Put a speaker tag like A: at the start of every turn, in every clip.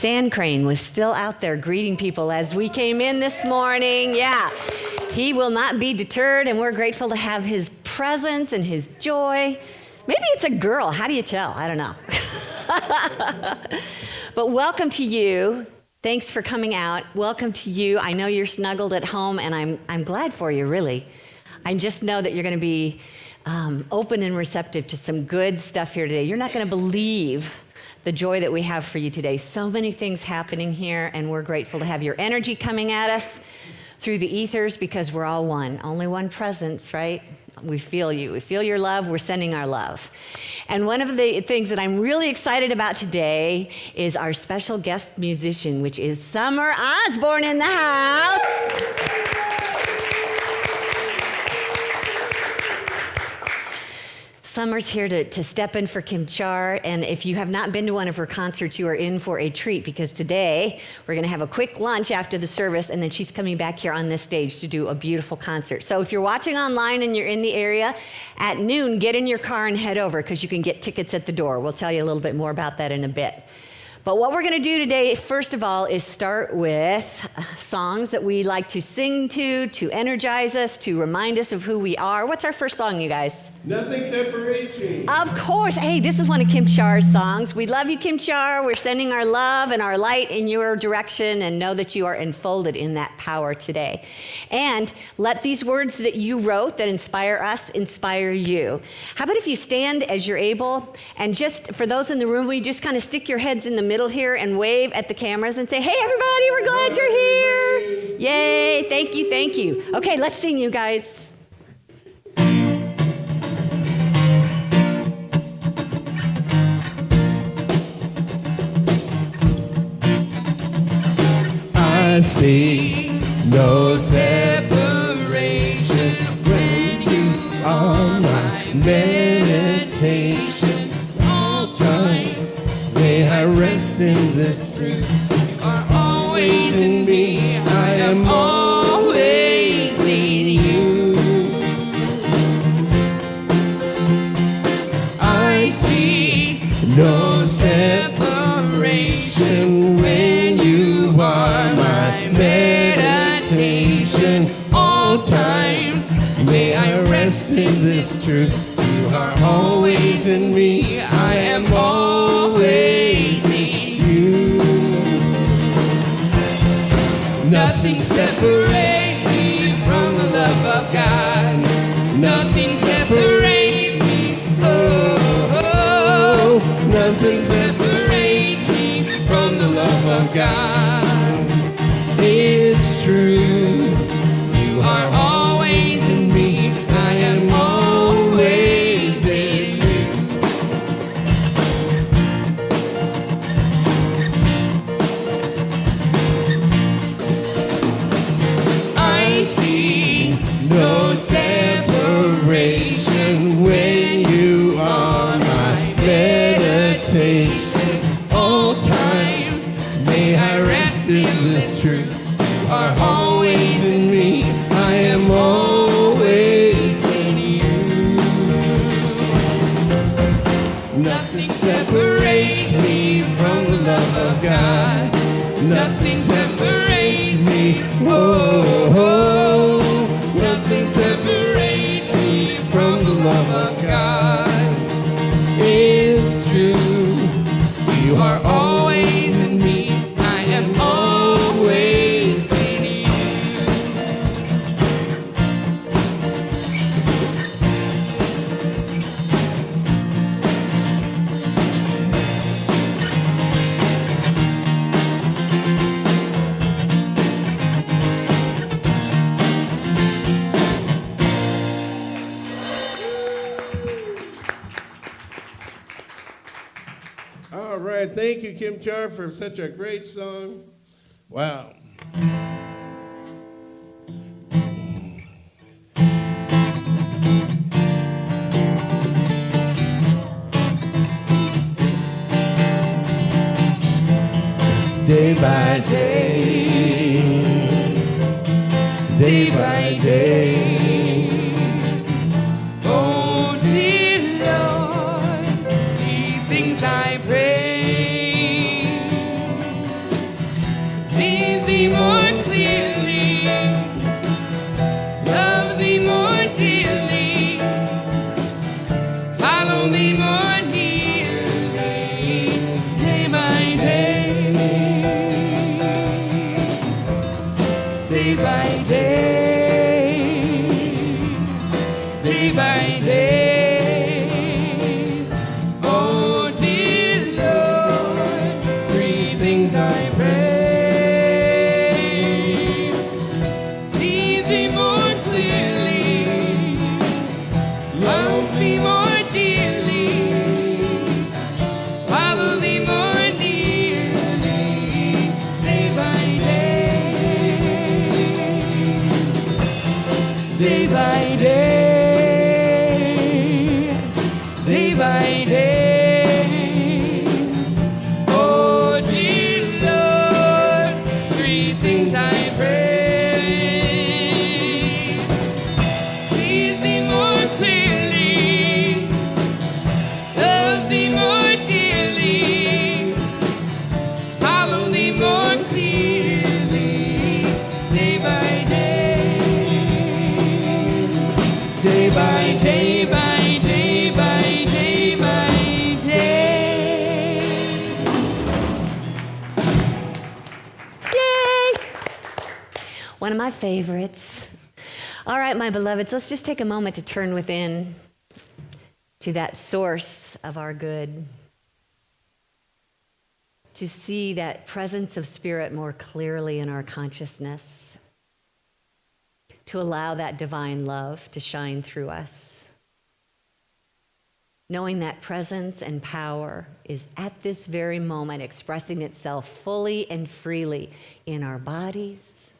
A: sand crane was still out there greeting people as we came in this morning. Yeah, he will not be deterred, and we're grateful to have his presence and his joy. Maybe it's a girl. How do you tell? I don't know. But welcome to you. Thanks for coming out. Welcome to you. I know you're snuggled at home, and I'm glad for you, really. I just know that you're going to be open and receptive to some good stuff here today. You're not going to believe the joy that we have for you today. So many things happening here, and we're grateful to have your energy coming at us through the ethers because we're all one. Only one presence, right? We feel you. We feel your love. We're sending our love. And one of the things that I'm really excited about today is our special guest musician, which is Summer Osborne in the house. Summer's here to step in for Kim Char, and if you have not been to one of her concerts, you are in for a treat because today we're going to have a quick lunch after the service, and then she's coming back here on this stage to do a beautiful concert. So if you're watching online and you're in the area, at noon, get in your car and head over because you can get tickets at the door. We'll tell you a little bit more about that in a bit. But what we're going to do today, first of all, is start with songs that we like to sing to energize us, to remind us of who we are. What's our first song, you guys?
B: Nothing Separates Me.
A: Of course. Hey, this is one of Kim Char's songs. We love you, Kim Char. We're sending our love and our light in your direction, and know that you are enfolded in that power today. And let these words that you wrote that inspire us inspire you. How about if you stand as you're able, and just for those in the room, we just kind of stick your heads in the middle here and wave at the cameras and say, hey, everybody, we're glad you're here. Yay, thank you, thank you. Okay, let's sing, you guys.
B: I see no separation when you are my meditation. All times may I rest in this truth. You are always in me. I am always in you. I see no separation when you are my meditation. All times may I rest in this truth. You are always in me. I am always in you. Nothing separates me from the love of God. Nothing separates me. Oh, oh, nothing separates me from the love of God. It's true. You are always in me. I am always in you. I see no separation when you are my meditation. All times may I rest in this truth. You are always in me. I am always in you. Nothing separates me from the love of God. Nothing separates me. Oh, oh. Nothing separates me from the love of God. It's true. You are always in me. I am always in you. All right, thank you, Kim Char, for such a great song. Wow. Day by day, oh dear Lord, the things I pray, day by day, day by day. Oh, dear Lord, three things I pray. Please thee more clearly, love thee more dearly, follow thee more clearly, day by day, day by day, by day, by day, by day.
A: Yay! One of my favorites. All right, my beloveds, let's just take a moment to turn within to that source of our good, to see that presence of Spirit more clearly in our consciousness, to allow that divine love to shine through us, knowing that presence and power is at this very moment expressing itself fully and freely in our bodies,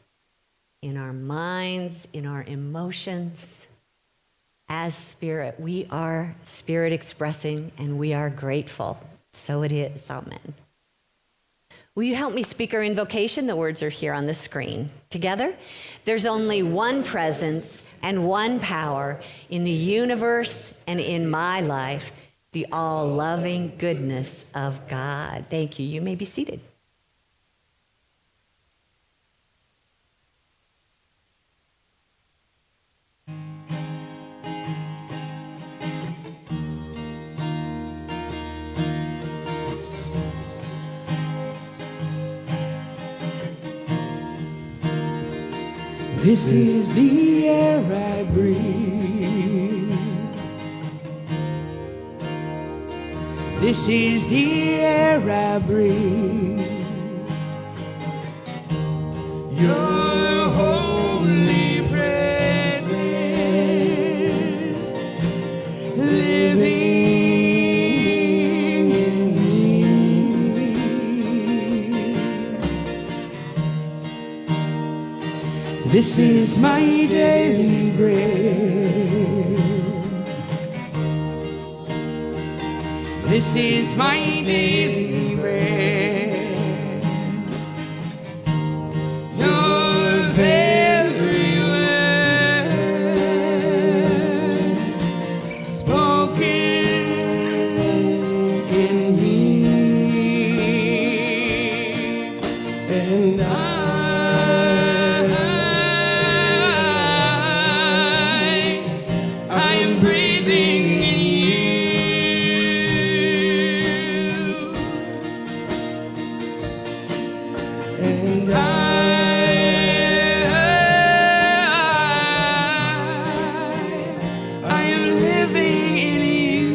A: in our minds, in our emotions. As Spirit, we are Spirit expressing, and we are grateful. So it is. Amen. Will you help me speak our invocation? The words are here on the screen. Together, there's only one presence and one power in the universe and in my life, the all-loving goodness of God. Thank you. You may be seated.
B: This is the air I breathe. This is the air I breathe. Your holy presence living in me. This is my daily bread. This is my daily bread. Your very word spoken in me, and I am breathing in you, and I am living in you.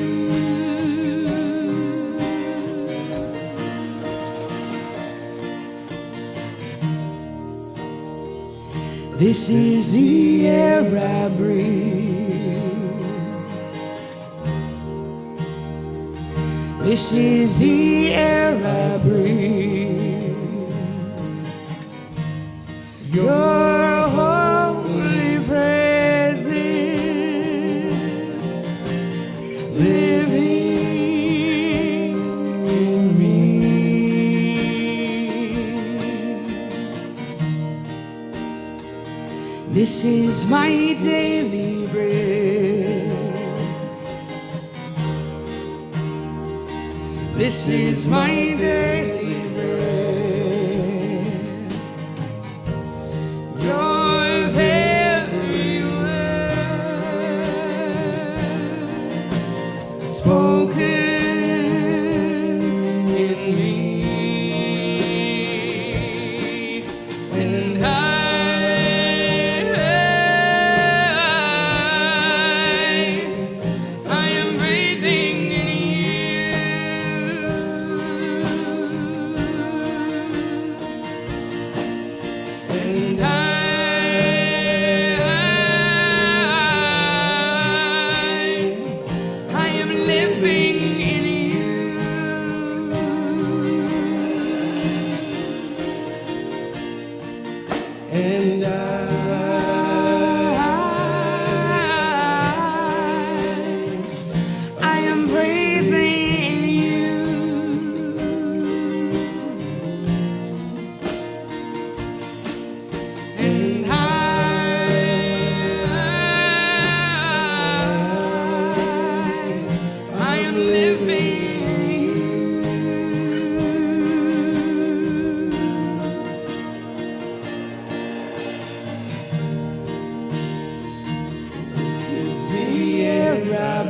B: This is the air I breathe. This is the air I breathe. Your holy presence living in me. This is my daily bread. This is my daily bread. Your very word spoken in me, and I am breathing in you.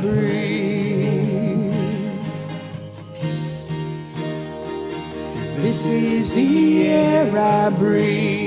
B: breathe. This is the air I breathe.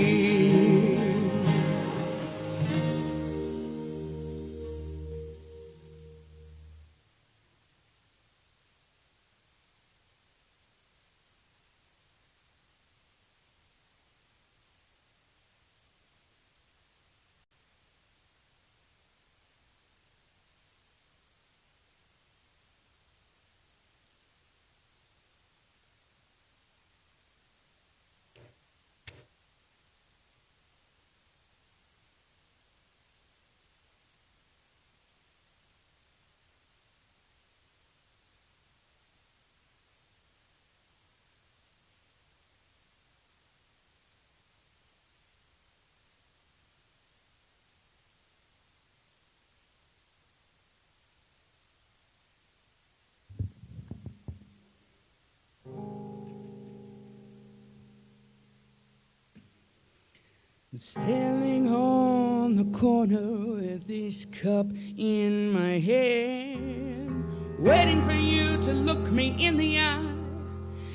B: Standing on the corner with this cup in my hand, waiting for you to look me in the eye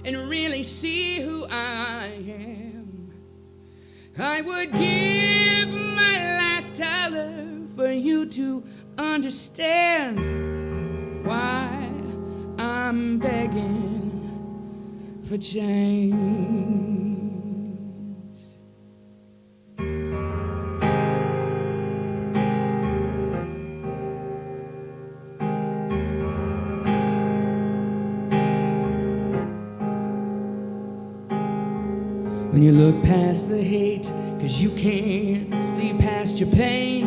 B: and really see who I am. I would give my last dollar for you to understand why I'm begging for change. When you look past the hate, 'cause you can't see past your pain.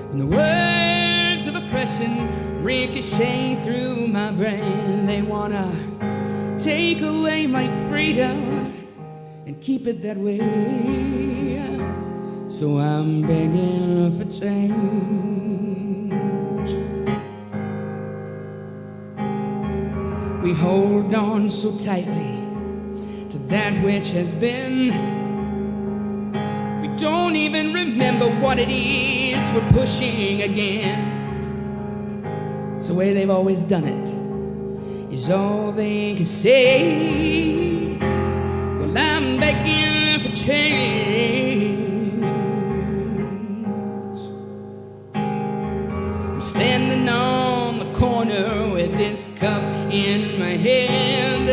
B: When the words of oppression ricochet through my brain, they wanna take away my freedom and keep it that way. So I'm begging for change. We hold on so tightly to that which has been. We don't even remember what it is we're pushing against. It's the way they've always done it, is all they can say. Well, I'm begging for change. I'm standing on the corner with this cup in my hand,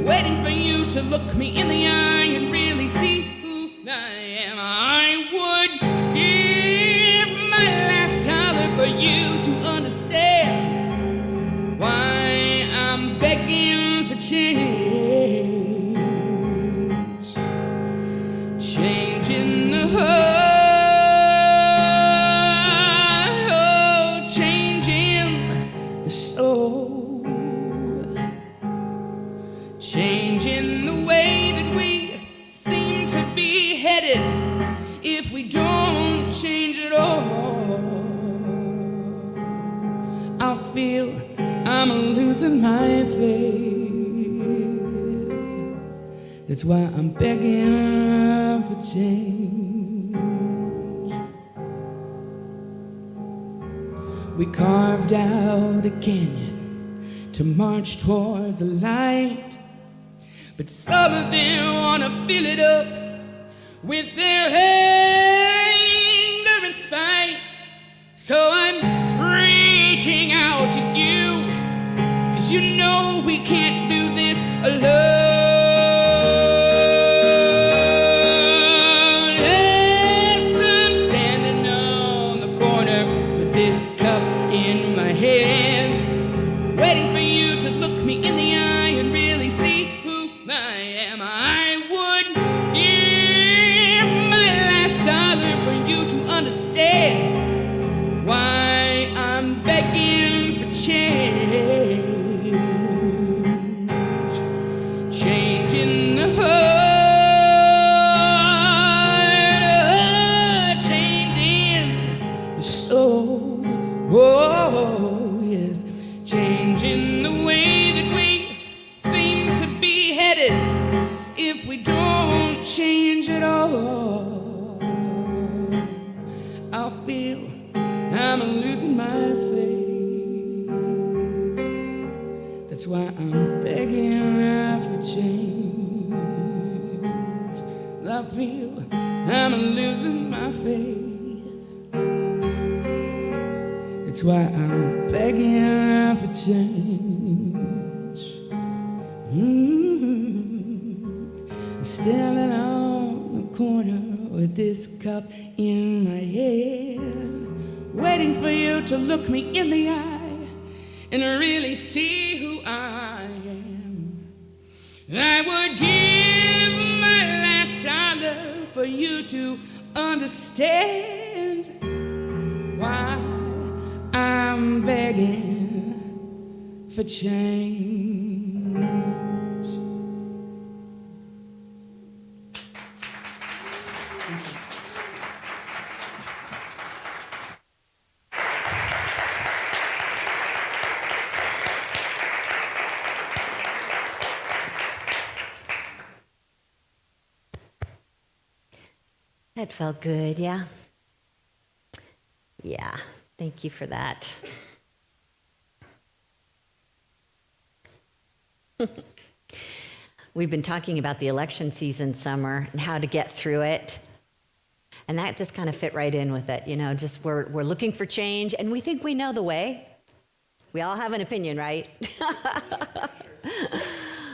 B: waiting for you to look me in the eye and really see who I am. I would give my last dollar for you to understand why I'm begging for change. Change in the heart, change in the soul. Change in the way that we seem to be headed if we don't change at all. I feel I'm losing my faith. That's why I'm begging for change. We carved out a canyon to march towards the light, but some of them wanna fill it up with their anger and spite. So I'm reaching out to you, 'cause you know we can't do this alone. Yes, I'm standing on the corner with this cup in my hand, waiting for you to look me in the eye and really see who I am. I would give my last dollar for you to understand why I'm begging for change. Change in the heart, change in the soul. Oh, yes, change in the way that we seem to be headed if we don't change at all. I feel I'm losing my faith. That's why I'm begging for change. I feel I'm losing my faith. That's why I'm begging for change. I'm standing on the corner with this cup in my hand, waiting for you to look me in the eye and really see who I am. I would give my last dollar for you to understand why I'm begging for change.
A: That felt good, yeah? Yeah, thank you for that. We've been talking about the election season, Summer, and how to get through it. And that just kind of fit right in with it, you know, just we're looking for change, and we think we know the way. We all have an opinion, right?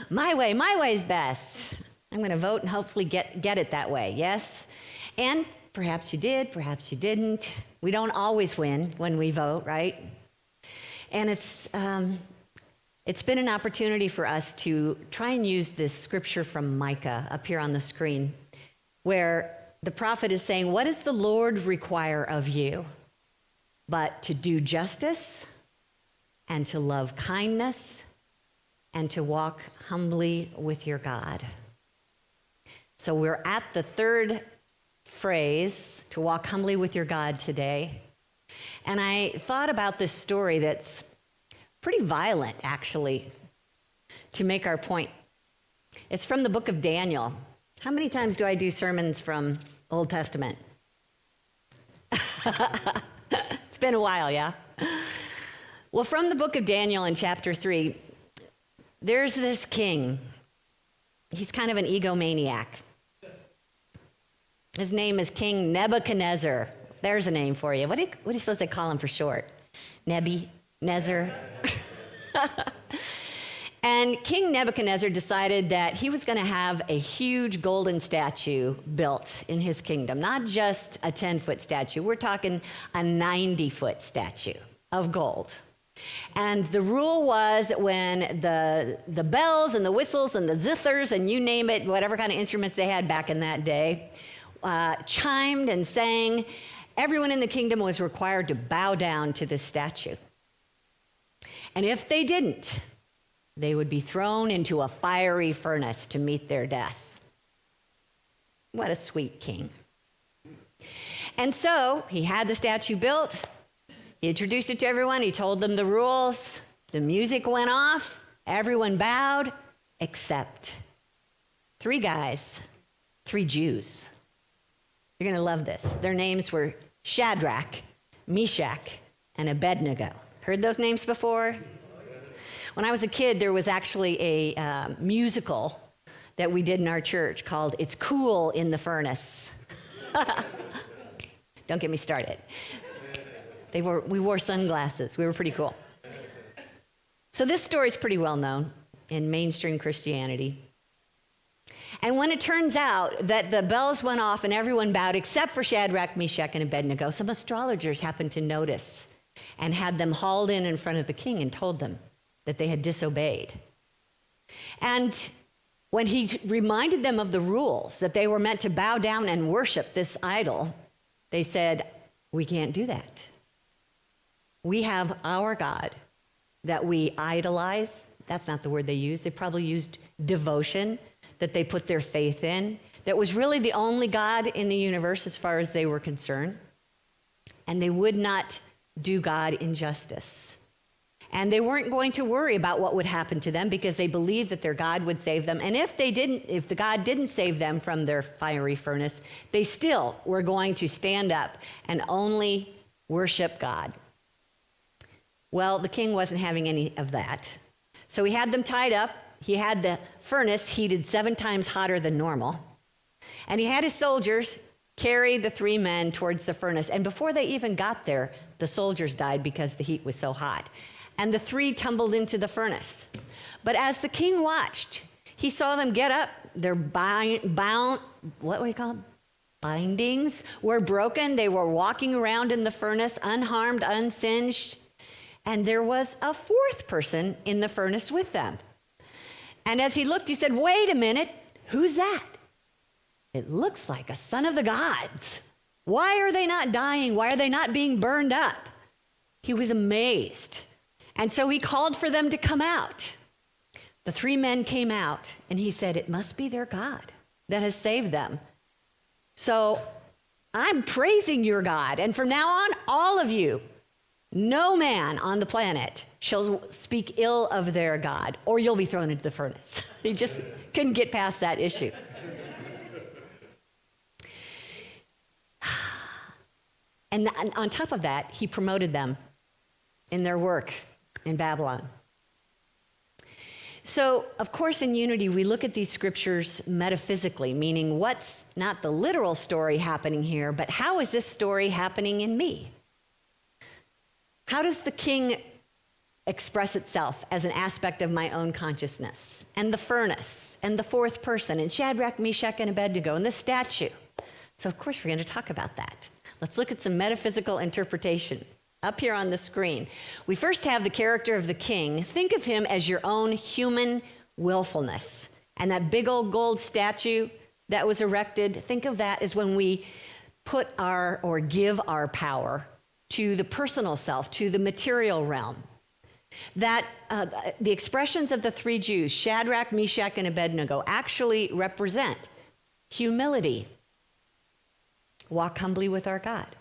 A: My way's best. I'm going to vote and hopefully get it that way, yes? And perhaps you did, perhaps you didn't. We don't always win when we vote, right? And it's been an opportunity for us to try and use this scripture from Micah up here on the screen, where the prophet is saying, what does the Lord require of you? But to do justice and to love kindness and to walk humbly with your God. So we're at the third phrase, to walk humbly with your God today. And I thought about this story that's pretty violent, actually, to make our point. It's from the book of Daniel. How many times do I do sermons from Old Testament? It's been a while, yeah? Well, from the book of Daniel in chapter 3, there's this king. He's kind of an egomaniac. His name is King Nebuchadnezzar. There's a name for you. What do you suppose they call him for short? Nebuchadnezzar. And King Nebuchadnezzar decided that he was going to have a huge golden statue built in his kingdom. Not just a 10-foot statue. We're talking a 90-foot statue of gold. And the rule was when the bells and the whistles and the zithers and you name it, whatever kind of instruments they had back in that day, chimed and sang, everyone in the kingdom was required to bow down to this statue. And if they didn't, they would be thrown into a fiery furnace to meet their death. What a sweet king. And so he had the statue built. He introduced it to everyone. He told them the rules. The music went off. Everyone bowed, except 3 guys, 3 Jews. You're going to love this. Their names were Shadrach, Meshach, and Abednego. Heard those names before? When I was a kid, there was actually a musical that we did in our church called It's Cool in the Furnace. Don't get me started. We wore sunglasses. We were pretty cool. So this story is pretty well known in mainstream Christianity. And when it turns out that the bells went off and everyone bowed except for Shadrach, Meshach, and Abednego, some astrologers happened to notice and had them hauled in front of the king and told them that they had disobeyed. And when he reminded them of the rules, that they were meant to bow down and worship this idol, they said, we can't do that. We have our God that we idolize. That's not the word they used. They probably used devotion, that they put their faith in, that was really the only God in the universe as far as they were concerned. And they would not do God injustice. And they weren't going to worry about what would happen to them because they believed that their God would save them. And if the God didn't save them from their fiery furnace, they still were going to stand up and only worship God. Well, the king wasn't having any of that. So he had them tied up. He had the furnace heated 7 times hotter than normal. And he had his soldiers carry the 3 men towards the furnace. And before they even got there, the soldiers died because the heat was so hot. And the 3 tumbled into the furnace. But as the king watched, he saw them get up. Their bindings were broken. They were walking around in the furnace, unharmed, unsinged. And there was a 4th person in the furnace with them. And as he looked, he said, "Wait a minute, who's that? It looks like a son of the gods. Why are they not dying? Why are they not being burned up?" He was amazed. And so he called for them to come out. The 3 men came out, and he said, "It must be their God that has saved them. So I'm praising your God. And from now on, all of you, no man on the planet shall speak ill of their God, or you'll be thrown into the furnace." He just couldn't get past that issue. And on top of that, he promoted them in their work in Babylon. So, of course, in Unity, we look at these scriptures metaphysically, meaning what's not the literal story happening here, but how is this story happening in me? How does the king express itself as an aspect of my own consciousness? And the furnace, and the 4th person, and Shadrach, Meshach, and Abednego, and the statue. So, of course, we're going to talk about that. Let's look at some metaphysical interpretation. Up here on the screen, we first have the character of the king. Think of him as your own human willfulness. And that big old gold statue that was erected, think of that as when we put or give our power to the personal self, to the material realm. That the expressions of the 3 Jews, Shadrach, Meshach, and Abednego, actually represent humility. Walk humbly with our God.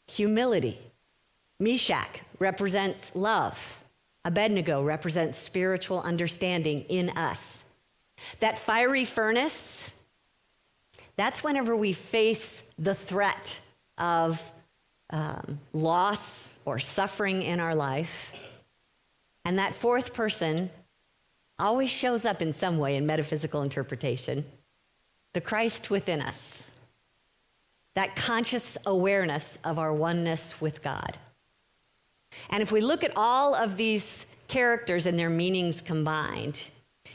A: Humility. Meshach represents love. Abednego represents spiritual understanding in us. That fiery furnace, that's whenever we face the threat of loss or suffering in our life. And that 4th person always shows up in some way in metaphysical interpretation. The Christ within us. That conscious awareness of our oneness with God. And if we look at all of these characters and their meanings combined,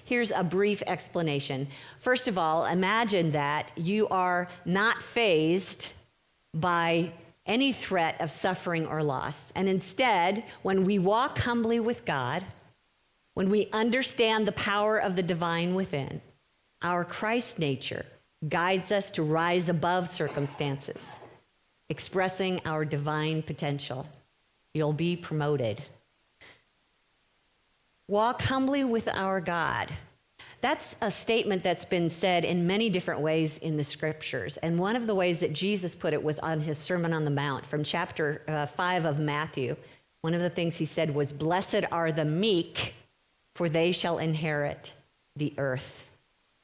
A: here's a brief explanation. First of all, imagine that you are not fazed by any threat of suffering or loss. And instead, when we walk humbly with God, when we understand the power of the divine within, our Christ nature guides us to rise above circumstances, expressing our divine potential. You'll be promoted. Walk humbly with our God. That's a statement that's been said in many different ways in the scriptures. And one of the ways that Jesus put it was on his Sermon on the Mount from chapter 5 of Matthew. One of the things he said was, "Blessed are the meek, for they shall inherit the earth."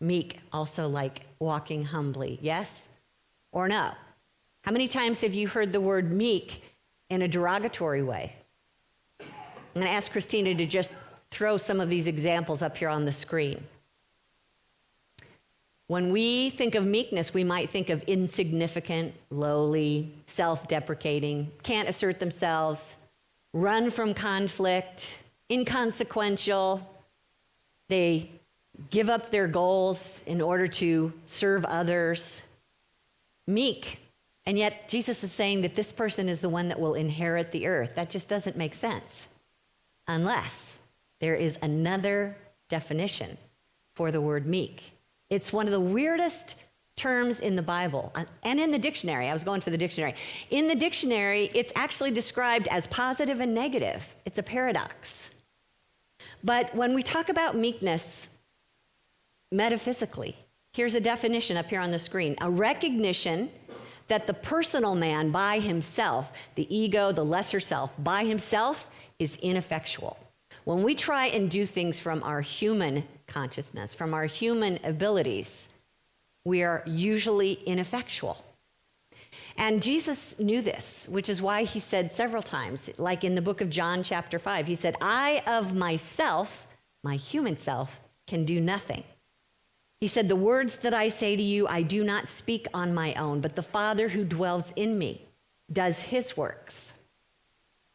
A: Meek, also like walking humbly. Yes or no? How many times have you heard the word meek in a derogatory way? I'm going to ask Christina to just throw some of these examples up here on the screen. When we think of meekness, we might think of insignificant, lowly, self-deprecating, can't assert themselves, run from conflict, inconsequential. They give up their goals in order to serve others. Meek. And yet Jesus is saying that this person is the one that will inherit the earth. That just doesn't make sense unless there is another definition for the word meek. It's one of the weirdest terms in the Bible and in the dictionary. I was going for the dictionary. In the dictionary, it's actually described as positive and negative. It's a paradox. But when we talk about meekness metaphysically, here's a definition up here on the screen: a recognition that the personal man by himself, the ego, the lesser self, by himself is ineffectual. When we try and do things from our human consciousness, from our human abilities, we are usually ineffectual. And Jesus knew this, which is why he said several times, like in the book of John chapter 5, he said, "I of myself My human self can do nothing. He said, the words that I say to you, I do not speak on my own, but the Father who dwells in me does his works.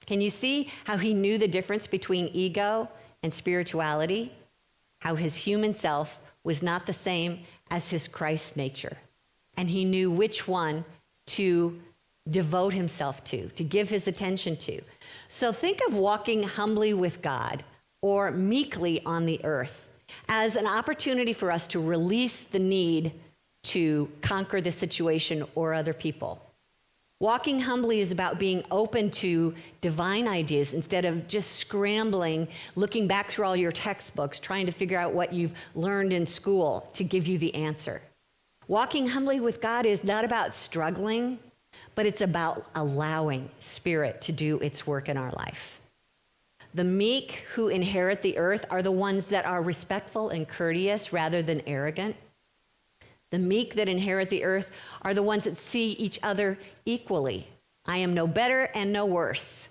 A: Can you see how he knew the difference between ego and spirituality? How his human self was not the same as his Christ nature. And he knew which one to devote himself to give his attention to. So think of walking humbly with God or meekly on the earth as an opportunity for us to release the need to conquer the situation or other people. Walking humbly is about being open to divine ideas instead of just scrambling, looking back through all your textbooks, trying to figure out what you've learned in school to give you the answer. Walking humbly with God is not about struggling, but it's about allowing Spirit to do its work in our life. The meek who inherit the earth are the ones that are respectful and courteous rather than arrogant. The meek that inherit the earth are the ones that see each other equally. I am no better and no worse.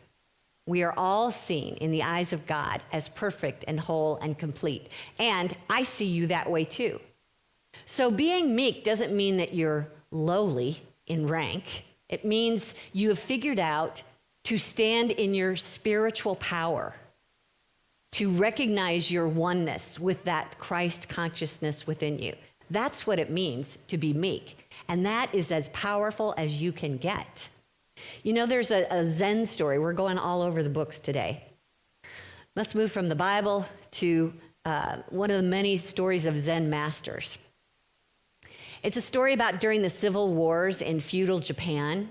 A: We are all seen in the eyes of God as perfect and whole and complete. And I see you that way too. So being meek doesn't mean that you're lowly in rank. It means you have figured out to stand in your spiritual power, to recognize your oneness with that Christ consciousness within you. That's what it means to be meek. And that is as powerful as you can get. You know, there's a Zen story. We're going all over the books today. Let's move from the Bible to one of the many stories of Zen masters. It's a story about during the civil wars in feudal Japan,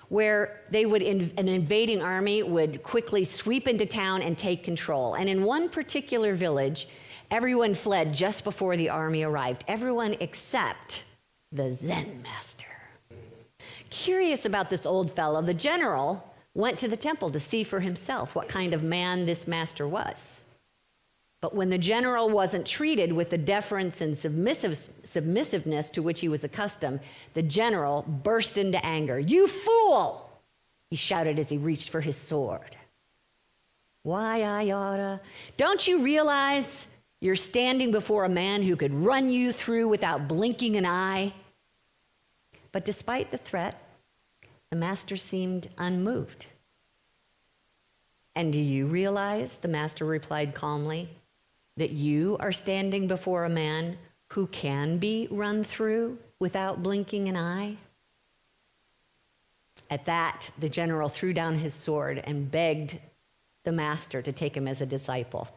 A: where an invading army would quickly sweep into town and take control. And in one particular village, everyone fled just before the army arrived. Everyone except the Zen master. Curious about this old fellow, the general went to the temple to see for himself what kind of man this master was. But when the general wasn't treated with the deference and submissiveness to which he was accustomed, the general burst into anger. "You fool!" he shouted as he reached for his sword. "Why, I oughta. Don't you realize you're standing before a man who could run you through without blinking an eye?" But despite the threat, the master seemed unmoved. "And do you realize," the master replied calmly, "that you are standing before a man who can be run through without blinking an eye?" At that, the general threw down his sword and begged the master to take him as a disciple.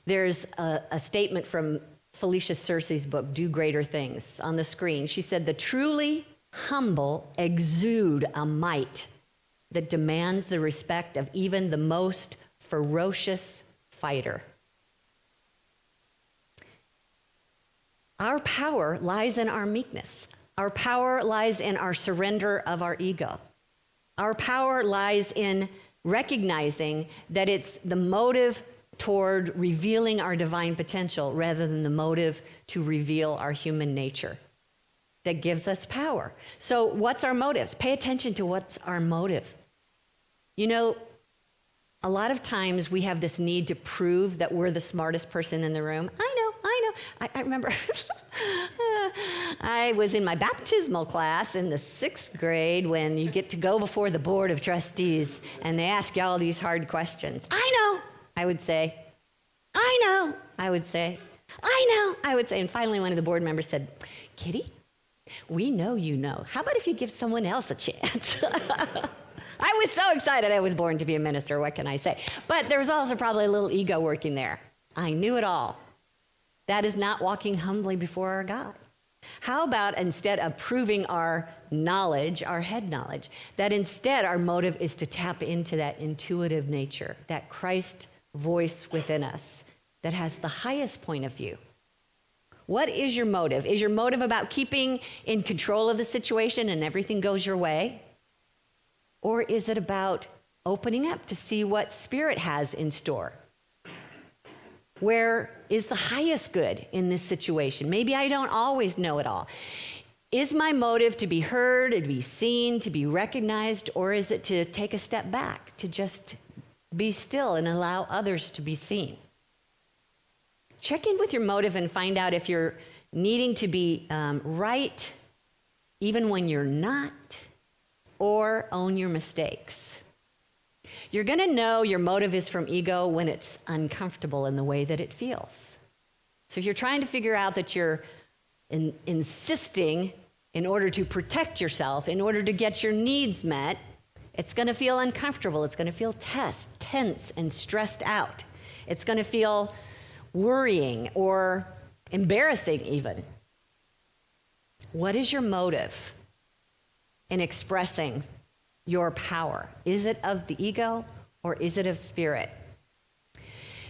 A: There's a statement from Felicia Searcy's book, Do Greater Things, on the screen. She said, "The truly humble exude a might that demands the respect of even the most ferocious fighter." Our power lies in our meekness. Our power lies in our surrender of our ego. Our power lies in recognizing that it's the motive toward revealing our divine potential rather than the motive to reveal our human nature that gives us power. So what's our motives? Pay attention to what's our motive. You know, a lot of times we have this need to prove that we're the smartest person in the room. I know. I remember I was in my baptismal class in the 6th grade when you get to go before the board of trustees and they ask you all these hard questions. "I know," I would say. "I know," I would say. "I know," I would say. And finally one of the board members said, "Kitty, we know you know. How about if you give someone else a chance?" I was so excited I was born to be a minister, what can I say? But there was also probably a little ego working there. I knew it all. That is not walking humbly before our God. How about instead of proving our knowledge, our head knowledge, that instead our motive is to tap into that intuitive nature, that Christ voice within us that has the highest point of view. What is your motive? Is your motive about keeping in control of the situation and everything goes your way? Or is it about opening up to see what Spirit has in store? Where is the highest good in this situation? Maybe I don't always know it all. Is my motive to be heard, to be seen, to be recognized, or is it to take a step back, to just Be still and allow others to be seen. Check in with your motive and find out if you're needing to be right even when you're not, or own your mistakes. You're going to know your motive is from ego when it's uncomfortable in the way that it feels. So if you're trying to figure out that you're insisting in order to protect yourself, in order to get your needs met, it's going to feel uncomfortable. It's going to feel tense and stressed out. It's going to feel worrying or embarrassing even. What is your motive in expressing your power? Is it of the ego or is it of spirit?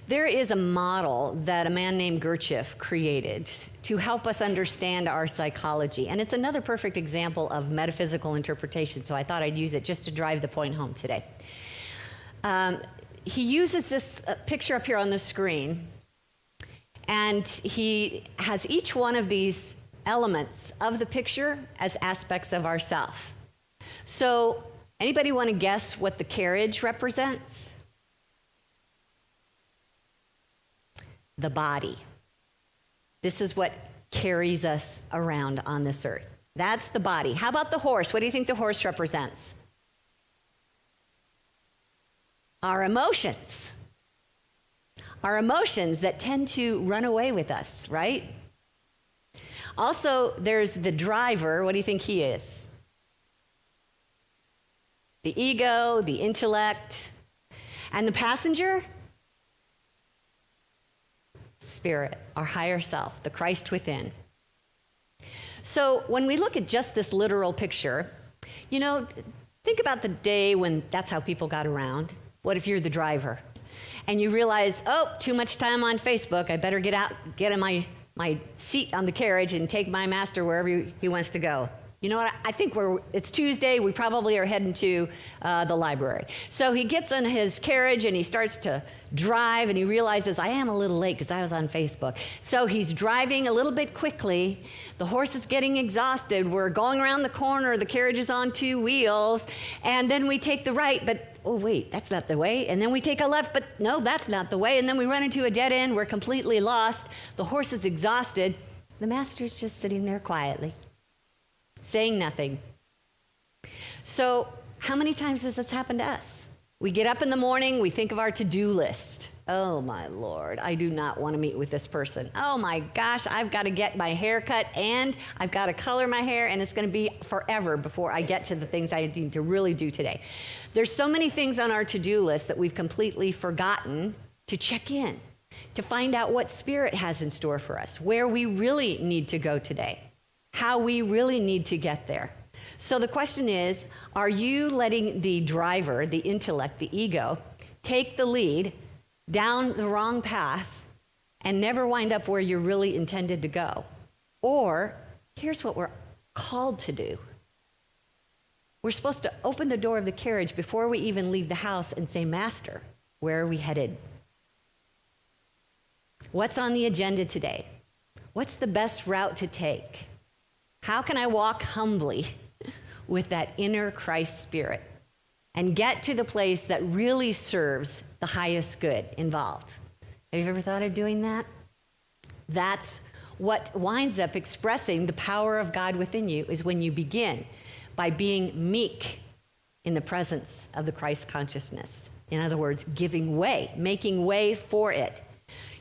A: There is a model that a man named Gurdjieff created to help us understand our psychology. And it's another perfect example of metaphysical interpretation, so I thought I'd use it just to drive the point home today. He uses this picture up here on the screen, and he has each one of these elements of the picture as aspects of ourself. So, anybody want to guess what the carriage represents? The body. This is what carries us around on this earth. That's the body. How about the horse? What do you think the horse represents? Our emotions. Our emotions that tend to run away with us, right? Also, there's the driver. What do you think he is? The ego, the intellect. And the passenger? Spirit, our higher self, the Christ within. So when we look at just this literal picture, think about the day when that's how people got around. What if you're the driver? And you realize, too much time on Facebook. I better get in my seat on the carriage and take my master wherever he wants to go. You know what? I think it's Tuesday. We probably are heading to the library. So he gets in his carriage and he starts to drive, and he realizes, I am a little late because I was on Facebook. So he's driving a little bit quickly. The horse is getting exhausted. We're going around the corner. The carriage is on two wheels. And then we take the right, but oh, wait, that's not the way. And then we take a left, but no, that's not the way. And then we run into a dead end. We're completely lost. The horse is exhausted. The master's just sitting there quietly, saying nothing. So how many times has this happened to us? We get up in the morning, we think of our to-do list. Oh my Lord, I do not want to meet with this person. Oh my gosh, I've got to get my hair cut and I've got to color my hair, and it's going to be forever before I get to the things I need to really do today. There's so many things on our to-do list that we've completely forgotten to check in, to find out what Spirit has in store for us, where we really need to go today, how we really need to get there. So the question is, are you letting the driver, the intellect, the ego, take the lead down the wrong path and never wind up where you're really intended to go? Or here's what we're called to do. We're supposed to open the door of the carriage before we even leave the house and say, Master, where are we headed? What's on the agenda today? What's the best route to take? How can I walk humbly with that inner Christ spirit and get to the place that really serves the highest good involved? Have you ever thought of doing that? That's what winds up expressing the power of God within you, is when you begin by being meek in the presence of the Christ consciousness. In other words, giving way, making way for it.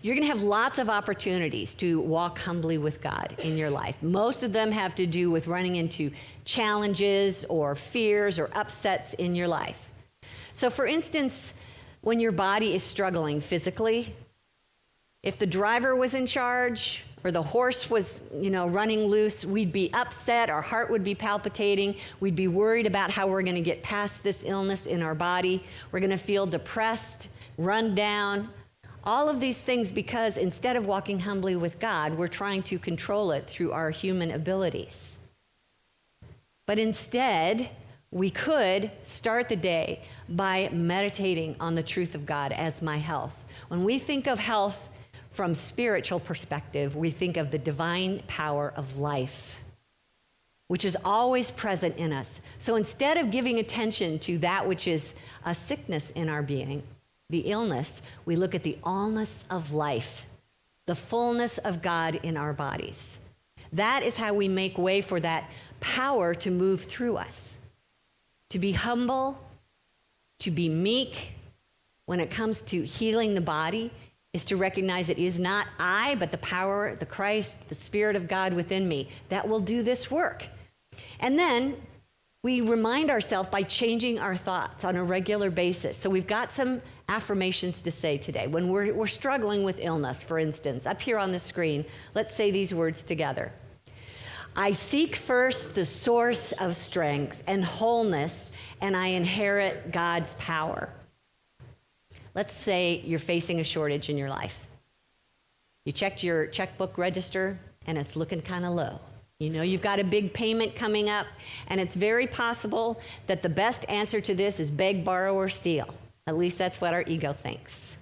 A: You're going to have lots of opportunities to walk humbly with God in your life. Most of them have to do with running into challenges or fears or upsets in your life. So for instance, when your body is struggling physically, if the driver was in charge or the horse was, running loose, we'd be upset, our heart would be palpitating, we'd be worried about how we're going to get past this illness in our body, we're going to feel depressed, run down. All of these things because instead of walking humbly with God, we're trying to control it through our human abilities. But instead, we could start the day by meditating on the truth of God as my health. When we think of health from spiritual perspective, we think of the divine power of life, which is always present in us. So instead of giving attention to that which is a sickness in our being, the illness, we look at the allness of life, the fullness of God in our bodies. That is how we make way for that power to move through us. To be humble, to be meek when it comes to healing the body is to recognize it is not I, but the power, the Christ, the Spirit of God within me that will do this work. And then we remind ourselves by changing our thoughts on a regular basis. So we've got some affirmations to say today. When we're struggling with illness, for instance, up here on the screen, let's say these words together. I seek first the source of strength and wholeness, and I inherit God's power. Let's say you're facing a shortage in your life. You checked your checkbook register, and it's looking kind of low. You know you've got a big payment coming up, and it's very possible that the best answer to this is beg, borrow, or steal. At least that's what our ego thinks.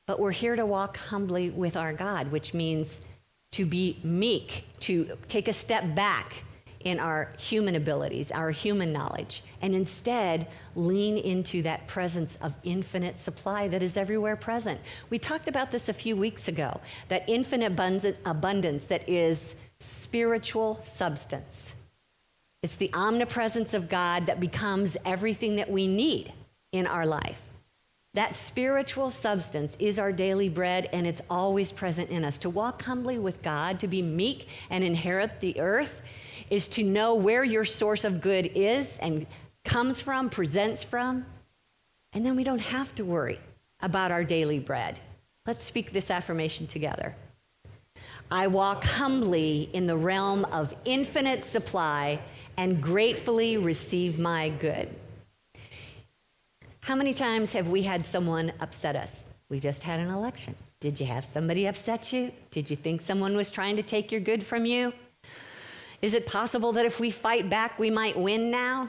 A: But we're here to walk humbly with our God, which means to be meek, to take a step back in our human abilities, our human knowledge, and instead lean into that presence of infinite supply that is everywhere present. We talked about this a few weeks ago, that infinite abundance that is spiritual substance. It's the omnipresence of God that becomes everything that we need in our life. That spiritual substance is our daily bread, and it's always present in us. To walk humbly with God, to be meek and inherit the earth, is to know where your source of good is and comes from, presents from, and then we don't have to worry about our daily bread. Let's speak this affirmation together. I walk humbly in the realm of infinite supply and gratefully receive my good. How many times have we had someone upset us? We just had an election. Did you have somebody upset you? Did you think someone was trying to take your good from you? Is it possible that if we fight back, we might win now?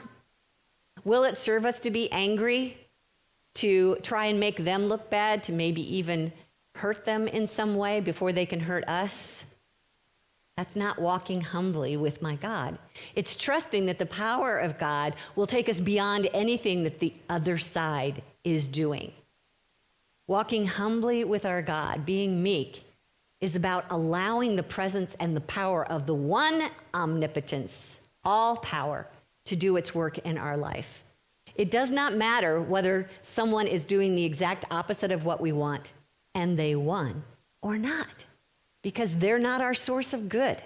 A: Will it serve us to be angry, to try and make them look bad, to maybe even hurt them in some way before they can hurt us? That's not walking humbly with my God. It's trusting that the power of God will take us beyond anything that the other side is doing. Walking humbly with our God, being meek, is about allowing the presence and the power of the one omnipotence, all power, to do its work in our life. It does not matter whether someone is doing the exact opposite of what we want, and they won, or not, because they're not our source of good.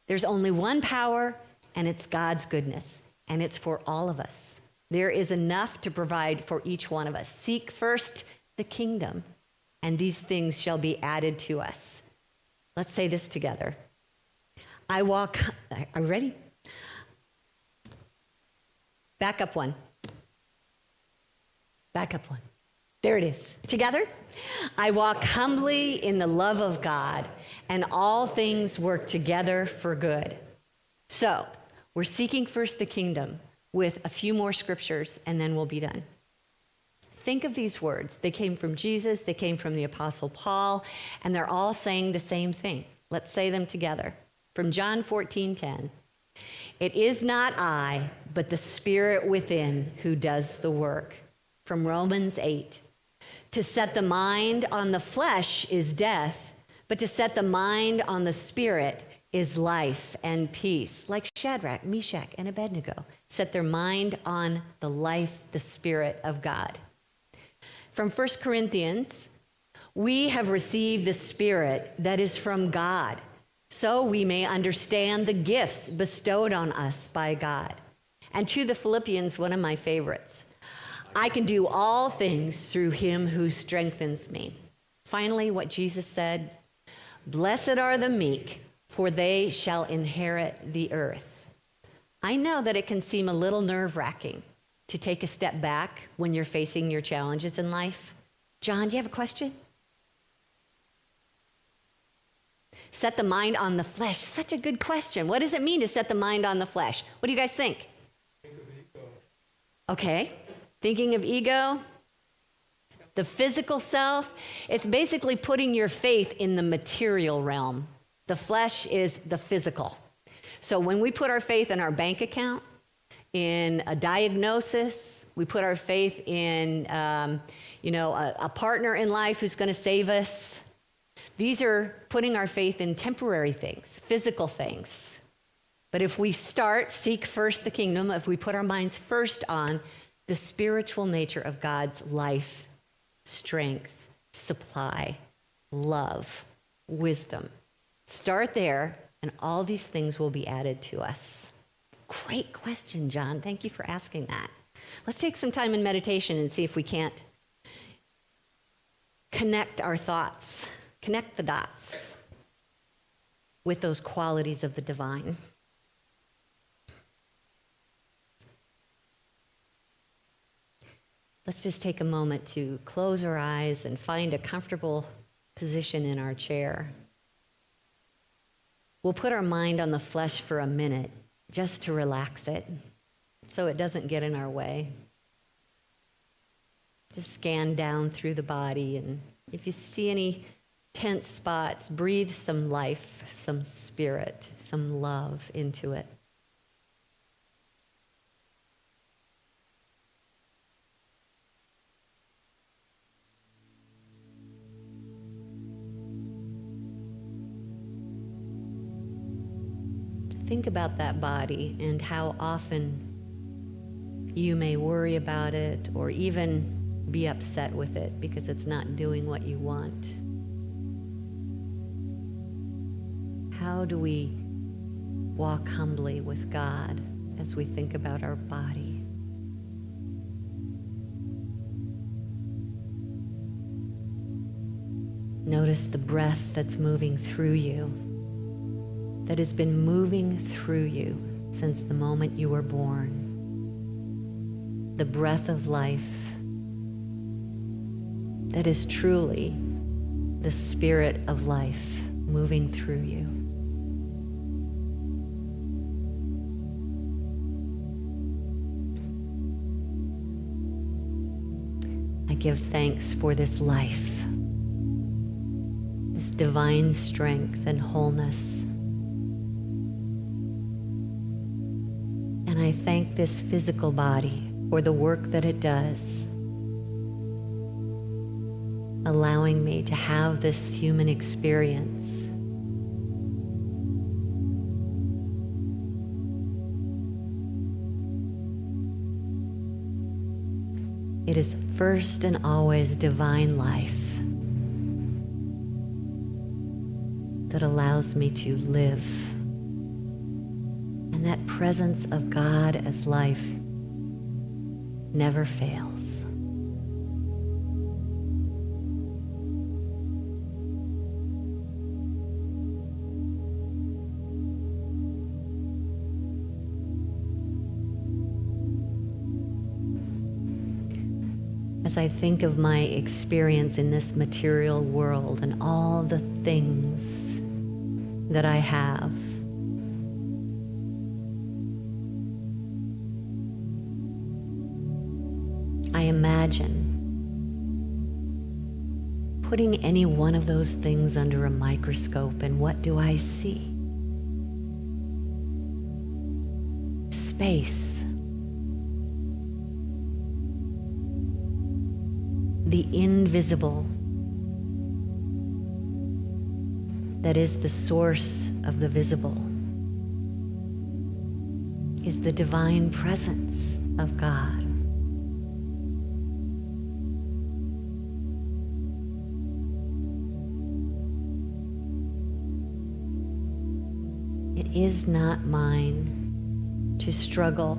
A: There's only one power, and it's God's goodness, and it's for all of us. There is enough to provide for each one of us. Seek first the kingdom, and these things shall be added to us. Let's say this together. Are you ready? Back up one. Back up one. There it is. Together. I walk humbly in the love of God, and all things work together for good. So, we're seeking first the kingdom with a few more scriptures, and then we'll be done. Think of these words. They came from Jesus, they came from the Apostle Paul, and they're all saying the same thing. Let's say them together. From John 14:10. It is not I, but the Spirit within who does the work. From Romans 8. To set the mind on the flesh is death, but to set the mind on the Spirit is life and peace. Like Shadrach, Meshach, and Abednego set their mind on the life, the Spirit of God. From 1 Corinthians, we have received the Spirit that is from God, so we may understand the gifts bestowed on us by God. And to the Philippians, one of my favorites, I can do all things through him who strengthens me. Finally, what Jesus said, blessed are the meek, for they shall inherit the earth. I know that it can seem a little nerve-wracking to take a step back when you're facing your challenges in life. John, do you have a question? Set the mind on the flesh. Such a good question. What does it mean to set the mind on the flesh? What do you guys think?
B: Think of ego.
A: Okay. Thinking of ego, the physical self, it's basically putting your faith in the material realm. The flesh is the physical. So when we put our faith in our bank account, in a diagnosis. We put our faith in, a partner in life who's going to save us. These are putting our faith in temporary things, physical things. But if we seek first the kingdom, if we put our minds first on the spiritual nature of God's life, strength, supply, love, wisdom, start there, and all these things will be added to us. Great question, John. Thank you for asking that. Let's take some time in meditation and see if we can't connect our thoughts, connect the dots with those qualities of the divine. Let's just take a moment to close our eyes and find a comfortable position in our chair. We'll put our mind on the flesh for a minute just to relax it so it doesn't get in our way. Just scan down through the body, and if you see any tense spots, breathe some life, some spirit, some love into it. Think about that body and how often you may worry about it or even be upset with it because it's not doing what you want. How do we walk humbly with God as we think about our body? Notice the breath that's moving through you, that has been moving through you since the moment you were born. The breath of life that is truly the spirit of life moving through you. I give thanks for this life, this divine strength and wholeness. And I thank this physical body for the work that it does, allowing me to have this human experience. It is first and always divine life that allows me to live. And that presence of God as life never fails. As I think of my experience in this material world and all the things that I have, I imagine putting any one of those things under a microscope, and what do I see? Space. The invisible that is the source of the visible is the divine presence of God. It is not mine to struggle,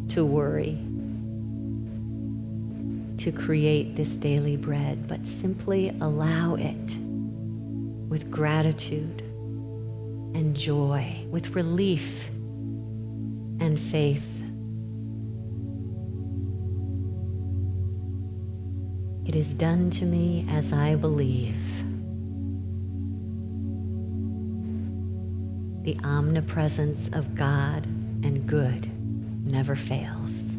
A: to worry, to create this daily bread, but simply allow it with gratitude and joy, with relief and faith. It is done to me as I believe. The omnipresence of God and good never fails.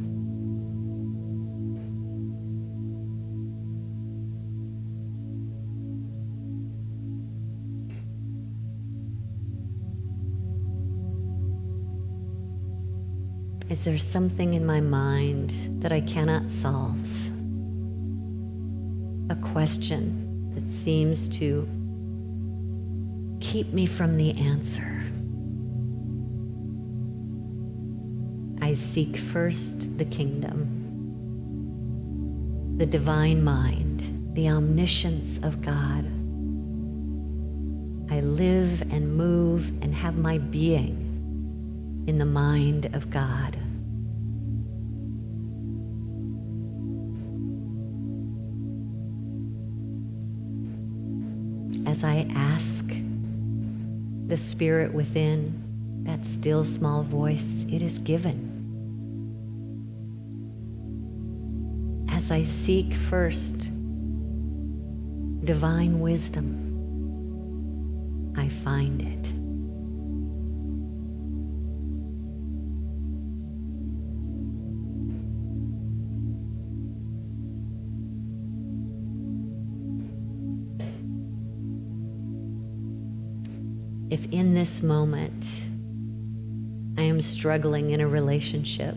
A: Is there something in my mind that I cannot solve? A question that seems to keep me from the answer. I seek first the kingdom, the divine mind, the omniscience of God. I live and move and have my being in the mind of God. As I ask the Spirit within, that still small voice, it is given. As I seek first divine wisdom, I find it. If in this moment I am struggling in a relationship,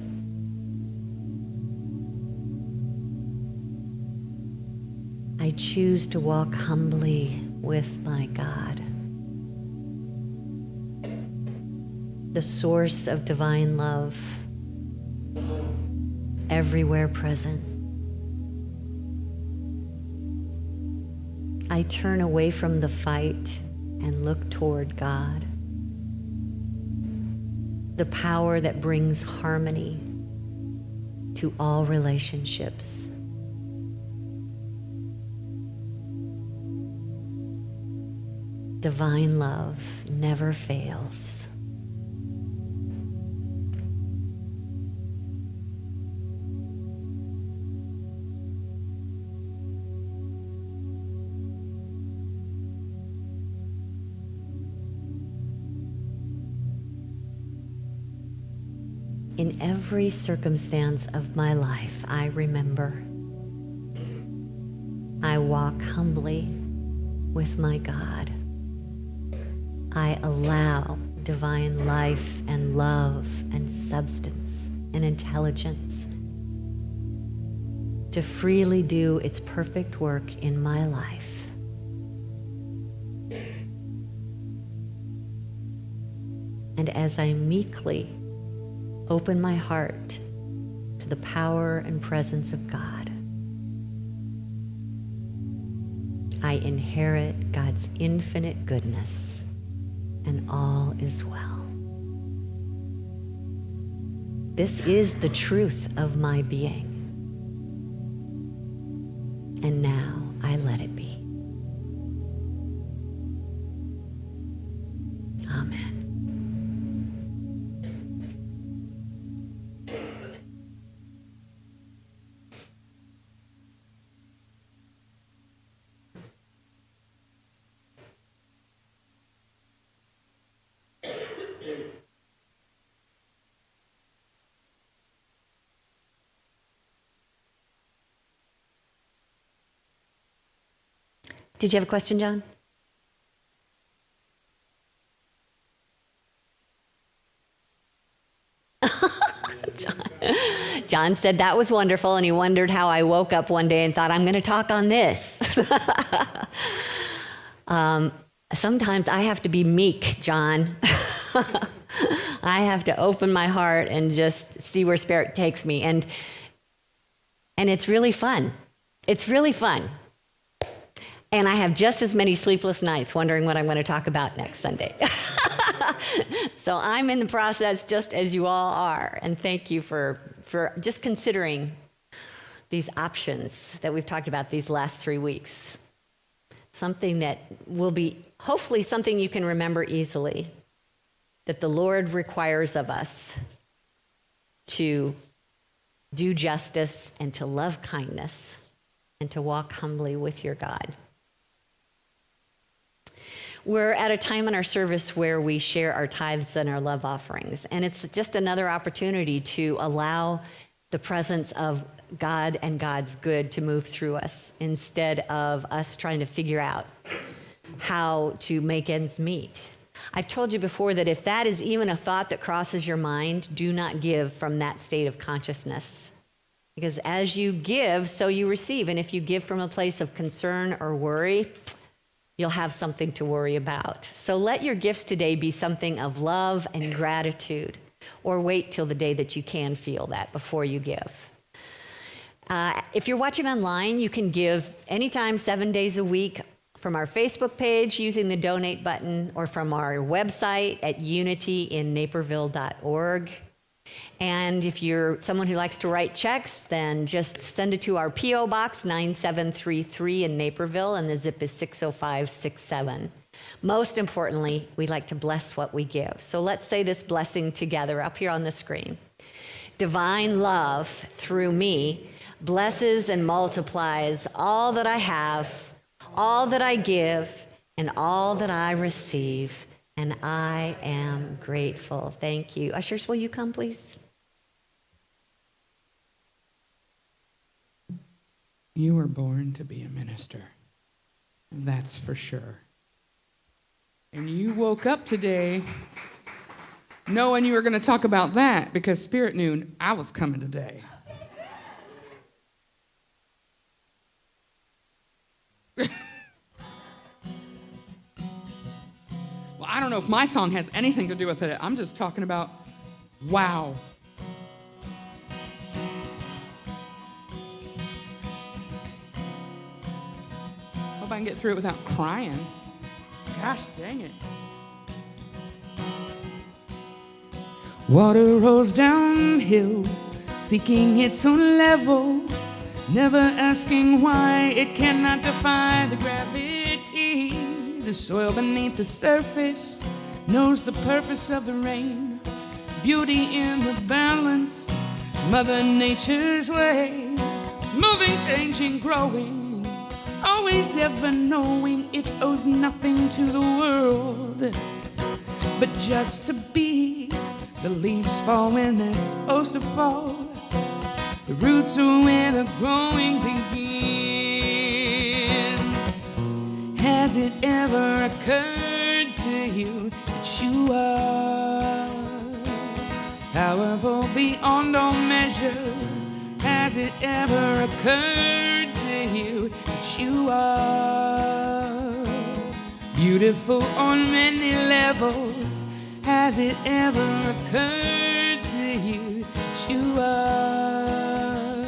A: I choose to walk humbly with my God, the source of divine love, everywhere present. I turn away from the fight and look toward God, the power that brings harmony to all relationships. Divine love never fails. In every circumstance of my life, I remember I walk humbly with my God. I allow divine life and love and substance and intelligence to freely do its perfect work in my life. And as I meekly open my heart to the power and presence of God, I inherit God's infinite goodness, and all is well. This is the truth of my being, and now I let it be. Amen. Did you have a question, John? John said that was wonderful, and he wondered how I woke up one day and thought, I'm going to talk on this. Sometimes I have to be meek, John. I have to open my heart and just see where Spirit takes me. And it's really fun. It's really fun. And I have just as many sleepless nights wondering what I'm going to talk about next Sunday. So I'm in the process just as you all are. And thank you for just considering these options that we've talked about these last 3 weeks. Something that will be hopefully something you can remember easily, that the Lord requires of us to do justice and to love kindness and to walk humbly with your God. We're at a time in our service where we share our tithes and our love offerings, and it's just another opportunity to allow the presence of God and God's good to move through us instead of us trying to figure out how to make ends meet. I've told you before that if that is even a thought that crosses your mind, do not give from that state of consciousness. Because as you give, so you receive. And if you give from a place of concern or worry, you'll have something to worry about. So let your gifts today be something of love and gratitude, or wait till the day that you can feel that before you give. If you're watching online, you can give anytime, 7 days a week, from our Facebook page using the donate button, or from our website at unityinnaperville.org. And if you're someone who likes to write checks, then just send it to our P.O. Box 9733 in Naperville, and the zip is 60567. Most importantly, we like to bless what we give. So let's say this blessing together up here on the screen. Divine love through me blesses and multiplies all that I have, all that I give, and all that I receive, and I am grateful. Thank you. Ushers, will you come, please?
C: You were born to be a minister. That's for sure. And you woke up today knowing you were going to talk about that, because Spirit knew I was coming today. Well, I don't know if my song has anything to do with it. I'm just talking about, wow. Hope I can get through it without crying. Gosh dang it. Water rolls downhill, seeking its own level, never asking why it cannot defy the gravity. The soil beneath the surface knows the purpose of the rain, beauty in the balance, Mother Nature's way, moving, changing, growing, always ever knowing it owes nothing to the world, but just to be. The leaves fall when they're supposed to fall. The roots are where the growing begins. Has it ever occurred to you that you are powerful beyond all measure? Has it ever occurred to you that you are beautiful on many levels? Has it ever occurred to you that you are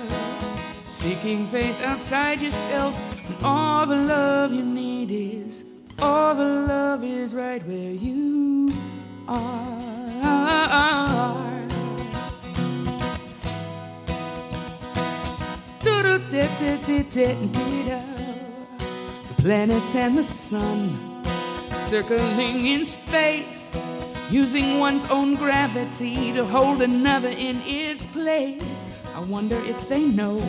C: seeking faith outside yourself, and all the love you need is, all the love is right where you are. The planets and the sun circling in space, using one's own gravity to hold another in its place. I wonder if they know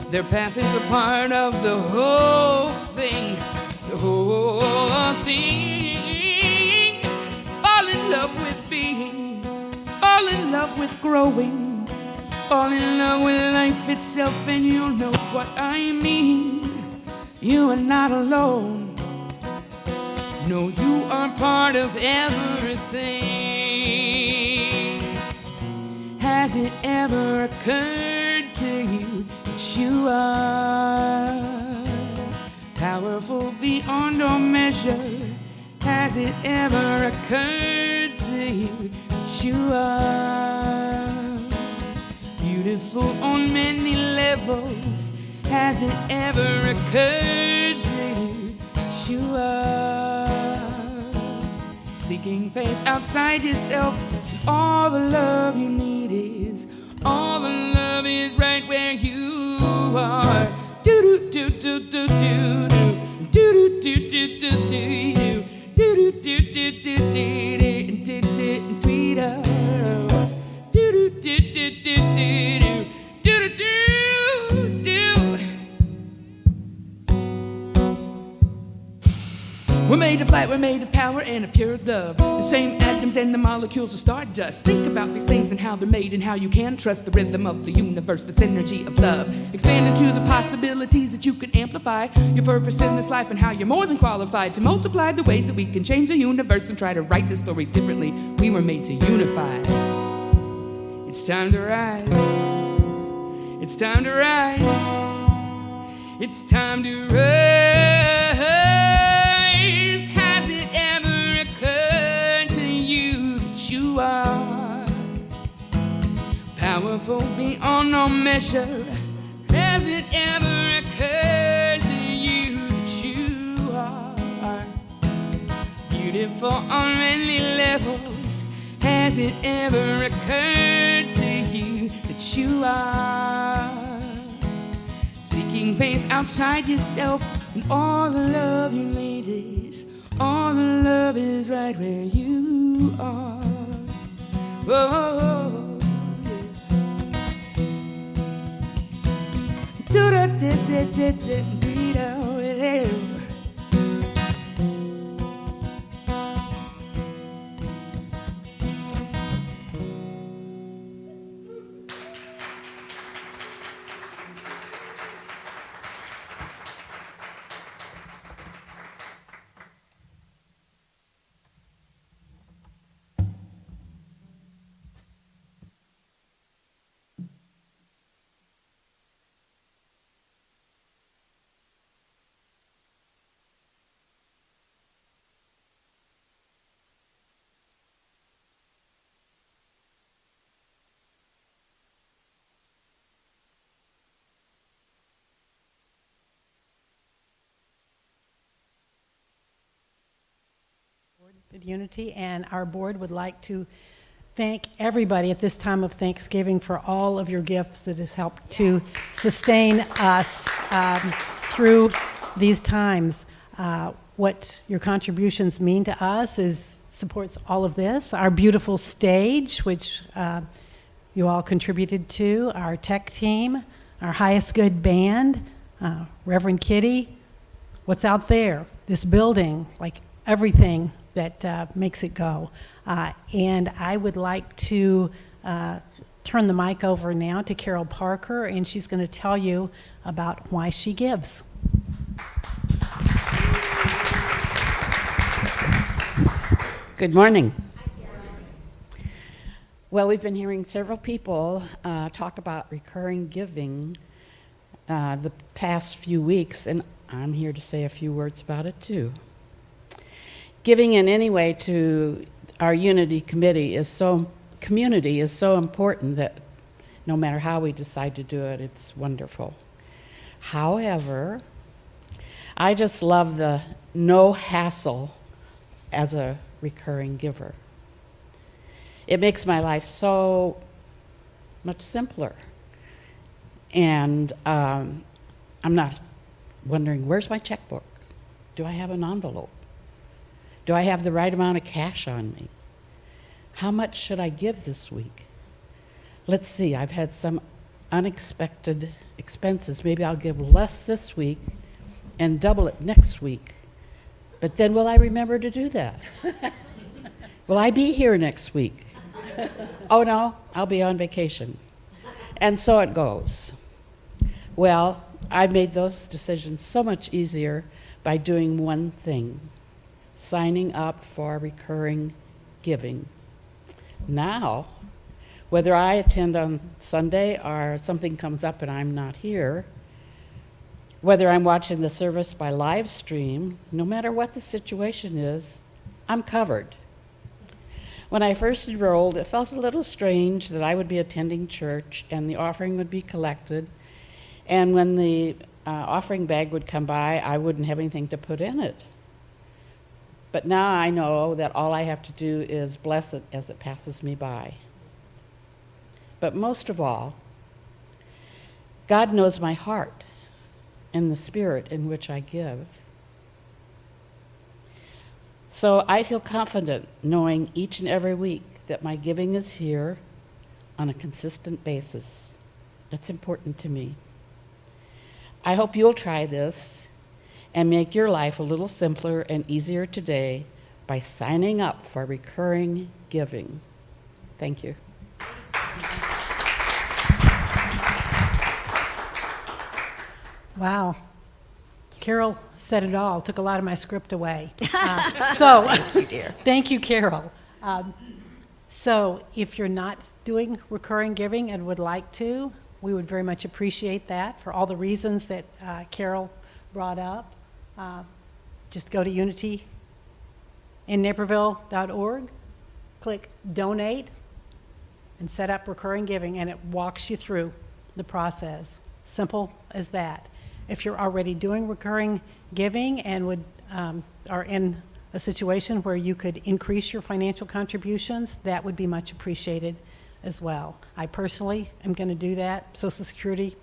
C: their path is a part of the whole thing, the whole thing. Fall in love with being, fall in love with growing, fall in love with life itself, and you'll know what I mean. You are not alone. No, you are part of everything. Has it ever occurred to you that you are powerful beyond all measure? Has it ever occurred to you that you are beautiful on many levels? Has it ever occurred to you that you are seeking faith outside yourself? All the love you need is, all the love is right where you are. Do do do do do do do do do do do do do do do do We're made to of light were made of power and of pure love. The same atoms and the molecules of stardust. Think about these things and how they're made and how you can trust the rhythm of the universe, this energy of love. Expand into the possibilities that you can amplify your purpose in this life and how you're more than qualified to multiply the ways that we can change the universe and try to write the story differently. We were made to unify. It's time to rise. It's time to rise. It's time to rise. Has it ever occurred to you that you are powerful beyond all measure? Has it ever occurred to you that you are beautiful on many levels? Has it ever occurred to you that you are seeking faith outside yourself? And all the love you ladies, all the love is right where you are. Oh, yes. Do-da-da-da-da-da-da-da-da.
D: Good Unity, and our board would like to thank everybody at this time of Thanksgiving for all of your gifts that has helped to sustain us through these times. What your contributions mean to us supports all of this. Our beautiful stage, which you all contributed to, our tech team, our highest good band, Reverend Kitty, what's out there, this building, like everything that makes it go. And I would like to turn the mic over now to Carol Parker, and she's going to tell you about why she gives.
E: Good morning. Well, we've been hearing several people talk about recurring giving the past few weeks, and I'm here to say a few words about it too. Giving in any way to our Unity community is so important that no matter how we decide to do it, it's wonderful. However, I just love the no hassle as a recurring giver. It makes my life so much simpler. And I'm not wondering, where's my checkbook? Do I have an envelope? Do I have the right amount of cash on me? How much should I give this week? Let's see, I've had some unexpected expenses. Maybe I'll give less this week and double it next week. But then will I remember to do that? Will I be here next week? Oh no, I'll be on vacation. And so it goes. Well, I've made those decisions so much easier by doing one thing: signing up for recurring giving. Now, whether I attend on Sunday or something comes up and I'm not here, whether I'm watching the service by live stream, no matter what the situation is, I'm covered. When I first enrolled, it felt a little strange that I would be attending church and the offering would be collected, and when the offering bag would come by, I wouldn't have anything to put in it. But now I know that all I have to do is bless it as it passes me by. But most of all, God knows my heart and the spirit in which I give. So I feel confident knowing each and every week that my giving is here on a consistent basis. That's important to me. I hope you'll try this and make your life a little simpler and easier today by signing up for recurring giving. Thank you.
D: Wow. Carol said it all, took a lot of my script away. Thank
A: you, dear.
D: Thank you, Carol. So if you're not doing recurring giving and would like to, we would very much appreciate that for all the reasons that Carol brought up. Just go to unityinnaperville.org, click donate, and set up recurring giving, and it walks you through the process. Simple as that. If you're already doing recurring giving and are in a situation where you could increase your financial contributions, that would be much appreciated as well. I personally am going to do that. Social Security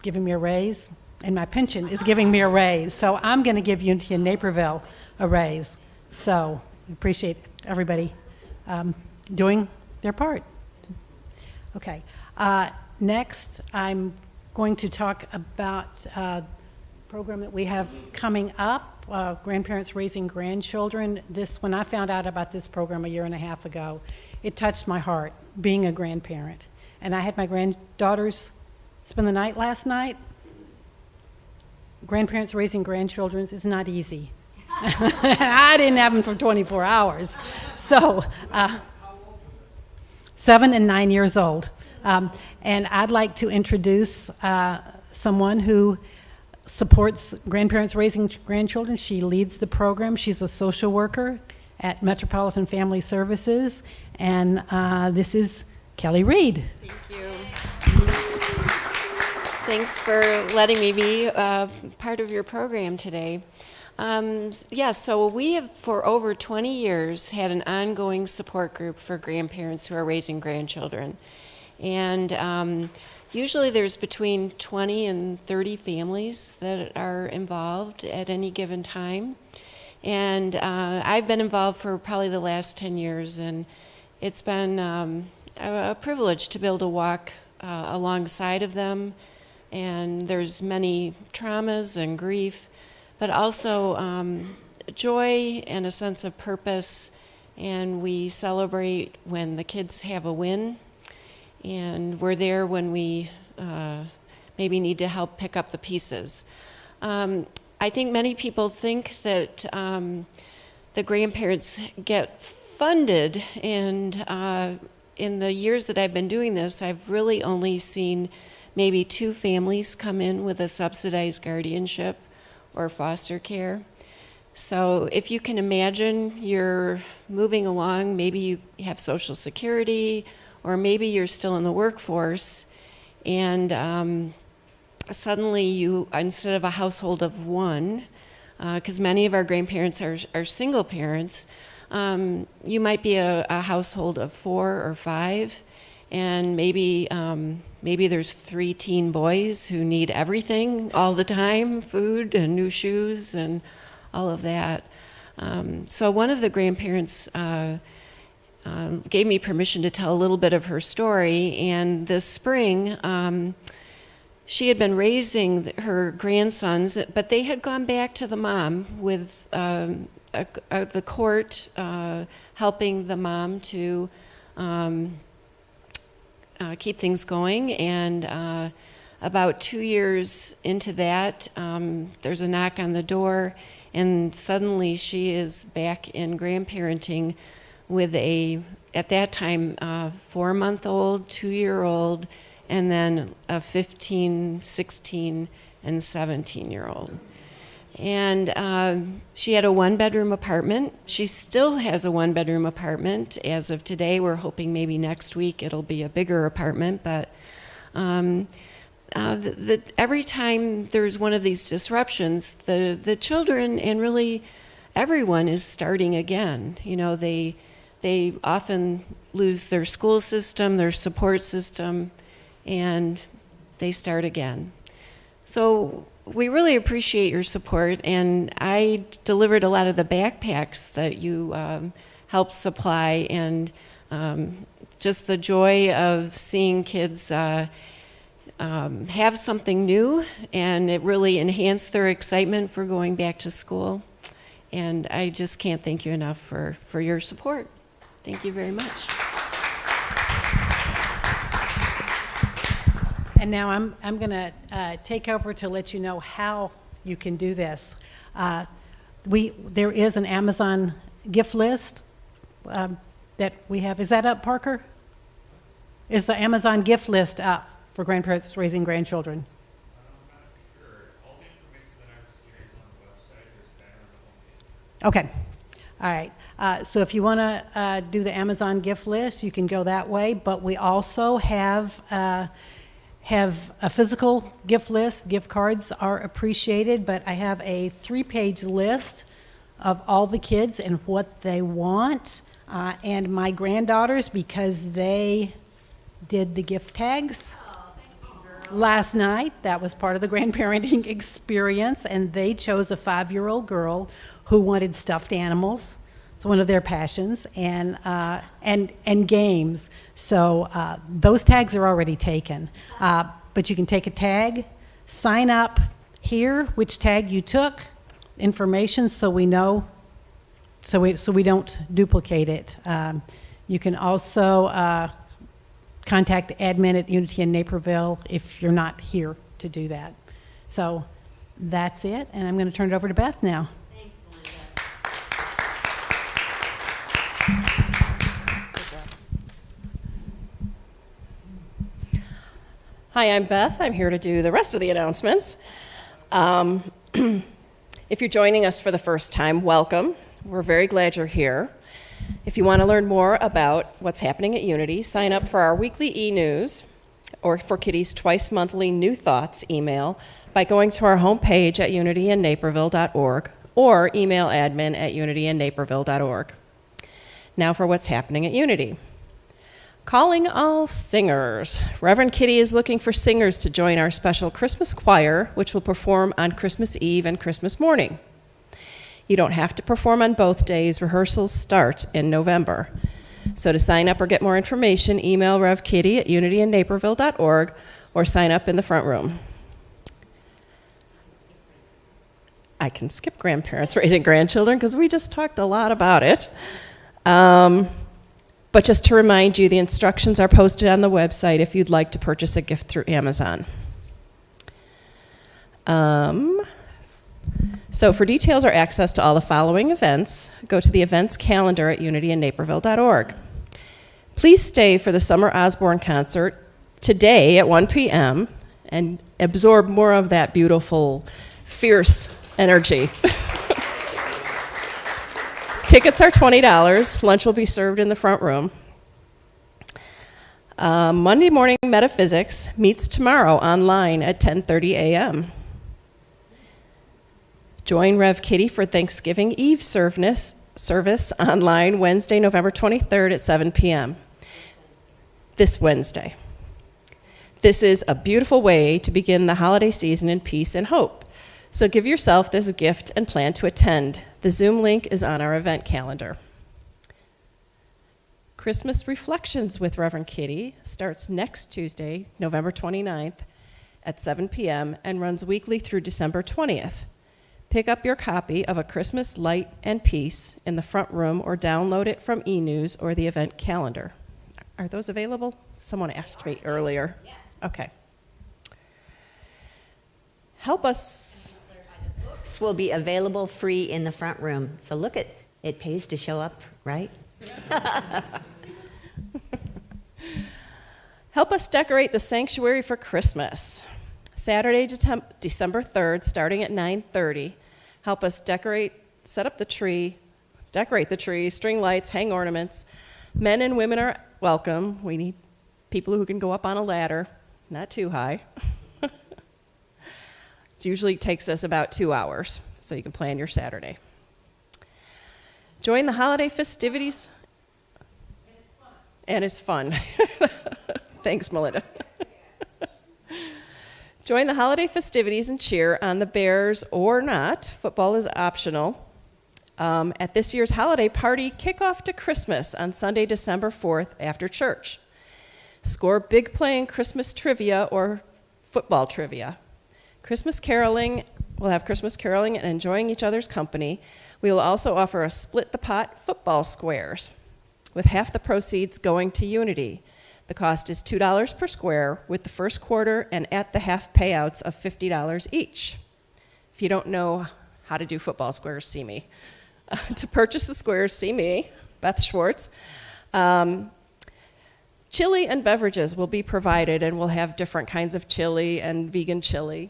D: giving me a raise, and my pension is giving me a raise. So I'm going to give Unity in Naperville a raise. So I appreciate everybody doing their part. Okay. Next, I'm going to talk about a program that we have coming up, Grandparents Raising Grandchildren. When I found out about this program a year and a half ago, it touched my heart, being a grandparent. And I had my granddaughters spend the night last night. Grandparents raising grandchildren is not easy. I didn't have them for 24 hours. So, 7 and 9 years old. And I'd like to introduce someone who supports grandparents raising grandchildren. She leads the program. She's a social worker at Metropolitan Family Services. And this is Kelly Reed.
F: Thank you. Thanks for letting me be part of your program today. So we have for over 20 years had an ongoing support group for grandparents who are raising grandchildren. And usually there's between 20 and 30 families that are involved at any given time. And I've been involved for probably the last 10 years, and it's been a privilege to be able to walk alongside of them. And there's many traumas and grief, but also joy and a sense of purpose. And we celebrate when the kids have a win. And we're there when we maybe need to help pick up the pieces. I think many people think that the grandparents get funded, and in the years that I've been doing this, I've really only seen maybe 2 families come in with a subsidized guardianship or foster care. So if you can imagine, you're moving along, maybe you have Social Security, or maybe you're still in the workforce, and suddenly you, instead of a household of 1, because many of our grandparents are single parents, you might be a household of 4 or 5, and maybe there's 3 teen boys who need everything all the time, food and new shoes and all of that. So one of the grandparents gave me permission to tell a little bit of her story, and this spring she had been raising her grandsons, but they had gone back to the mom with the court helping the mom to keep things going. And about 2 years into that, there's a knock on the door, and suddenly she is back in grandparenting with at that time, 4-month-old, 2-year-old, and then a 15, 16, and 17-year-old. And she had a 1-bedroom apartment. She still has a 1-bedroom apartment. As of today, we're hoping maybe next week it'll be a bigger apartment. But every time there's one of these disruptions, the children and really everyone is starting again. You know, they often lose their school system, their support system, and they start again. So we really appreciate your support, and I delivered a lot of the backpacks that you helped supply, and just the joy of seeing kids have something new, and it really enhanced their excitement for going back to school. And I just can't thank you enough for your support. Thank you very much.
D: And now I'm going to take over to let you know how you can do this. There is an Amazon gift list that we have. Is that up, Parker? Is the Amazon gift list up for grandparents raising grandchildren? Okay. All right. So if you want to do the Amazon gift list, you can go that way. But we also have a physical gift list. Gift cards are appreciated, but I have a 3-page list of all the kids and what they want. And my granddaughters, because they did the gift tags last night. That was part of the grandparenting experience, and they chose a 5-year-old girl who wanted stuffed animals. It's one of their passions, and games. So those tags are already taken. But you can take a tag, sign up here, which tag you took, information so we know, so we don't duplicate it. You can also contact admin at Unity in Naperville if you're not here to do that. So that's it, and I'm going to turn it over to Beth now.
A: Thanks, Melinda.
G: Hi, I'm Beth. I'm here to do the rest of the announcements. If you're joining us for the first time, welcome. We're very glad you're here. If you want to learn more about what's happening at Unity, sign up for our weekly e-news or for Kitty's twice-monthly New Thoughts email by going to our homepage at unityinnaperville.org or email admin at unityinnaperville.org. Now for what's happening at Unity. Calling all singers. Reverend Kitty is looking for singers to join our special Christmas choir, which will perform on Christmas Eve and Christmas morning. You don't have to perform on both days. Rehearsals start in November. So to sign up or get more information, email Rev Kitty at unityinnaperville.org or sign up in the front room. I can skip grandparents raising grandchildren because we just talked a lot about it. But just to remind you, the instructions are posted on the website if you'd like to purchase a gift through Amazon. So for details or access to all the following events, go to the events calendar at unityinnaperville.org. Please stay for the Summer Osborne concert today at 1 p.m. and absorb more of that beautiful, fierce energy. Tickets are $20. Lunch will be served in the front room. Monday Morning Metaphysics meets tomorrow online at 10:30 a.m. Join Rev Kitty for Thanksgiving Eve service online Wednesday, November 23rd at 7 p.m. This Wednesday. This is a beautiful way to begin the holiday season in peace and hope. So give yourself this gift and plan to attend. The Zoom link is on our event calendar. Christmas Reflections with Reverend Kitty starts next Tuesday, November 29th at 7 p.m. and runs weekly through December 20th. Pick up your copy of A Christmas Light and Peace in the front room or download it from e-news or the event calendar. Are those available? Someone asked me earlier. Yes. Okay. Help us.
A: Books will be available free in the front room. So look, it pays to show up, right?
G: Help us decorate the sanctuary for Christmas. Saturday, December 3rd, starting at 9:30. Help us decorate, set up the tree, decorate the tree, string lights, hang ornaments. Men and women are welcome. We need people who can go up on a ladder, not too high. It usually takes us about 2 hours, so you can plan your Saturday. Join the holiday festivities. And it's fun. Thanks, Melinda. Join the holiday festivities and cheer on the Bears or not. Football is optional. At this year's holiday party, kickoff to Christmas on Sunday, December 4th after church. Score big playing Christmas trivia or football trivia. We'll have Christmas caroling and enjoying each other's company. We will also offer a split the pot football squares, with half the proceeds going to Unity. The cost is $2 per square, with the first quarter and at the half payouts of $50 each. If you don't know how to do football squares, see me. To purchase the squares, see me, Beth Schwartz. Chili and beverages will be provided, and we'll have different kinds of chili and vegan chili.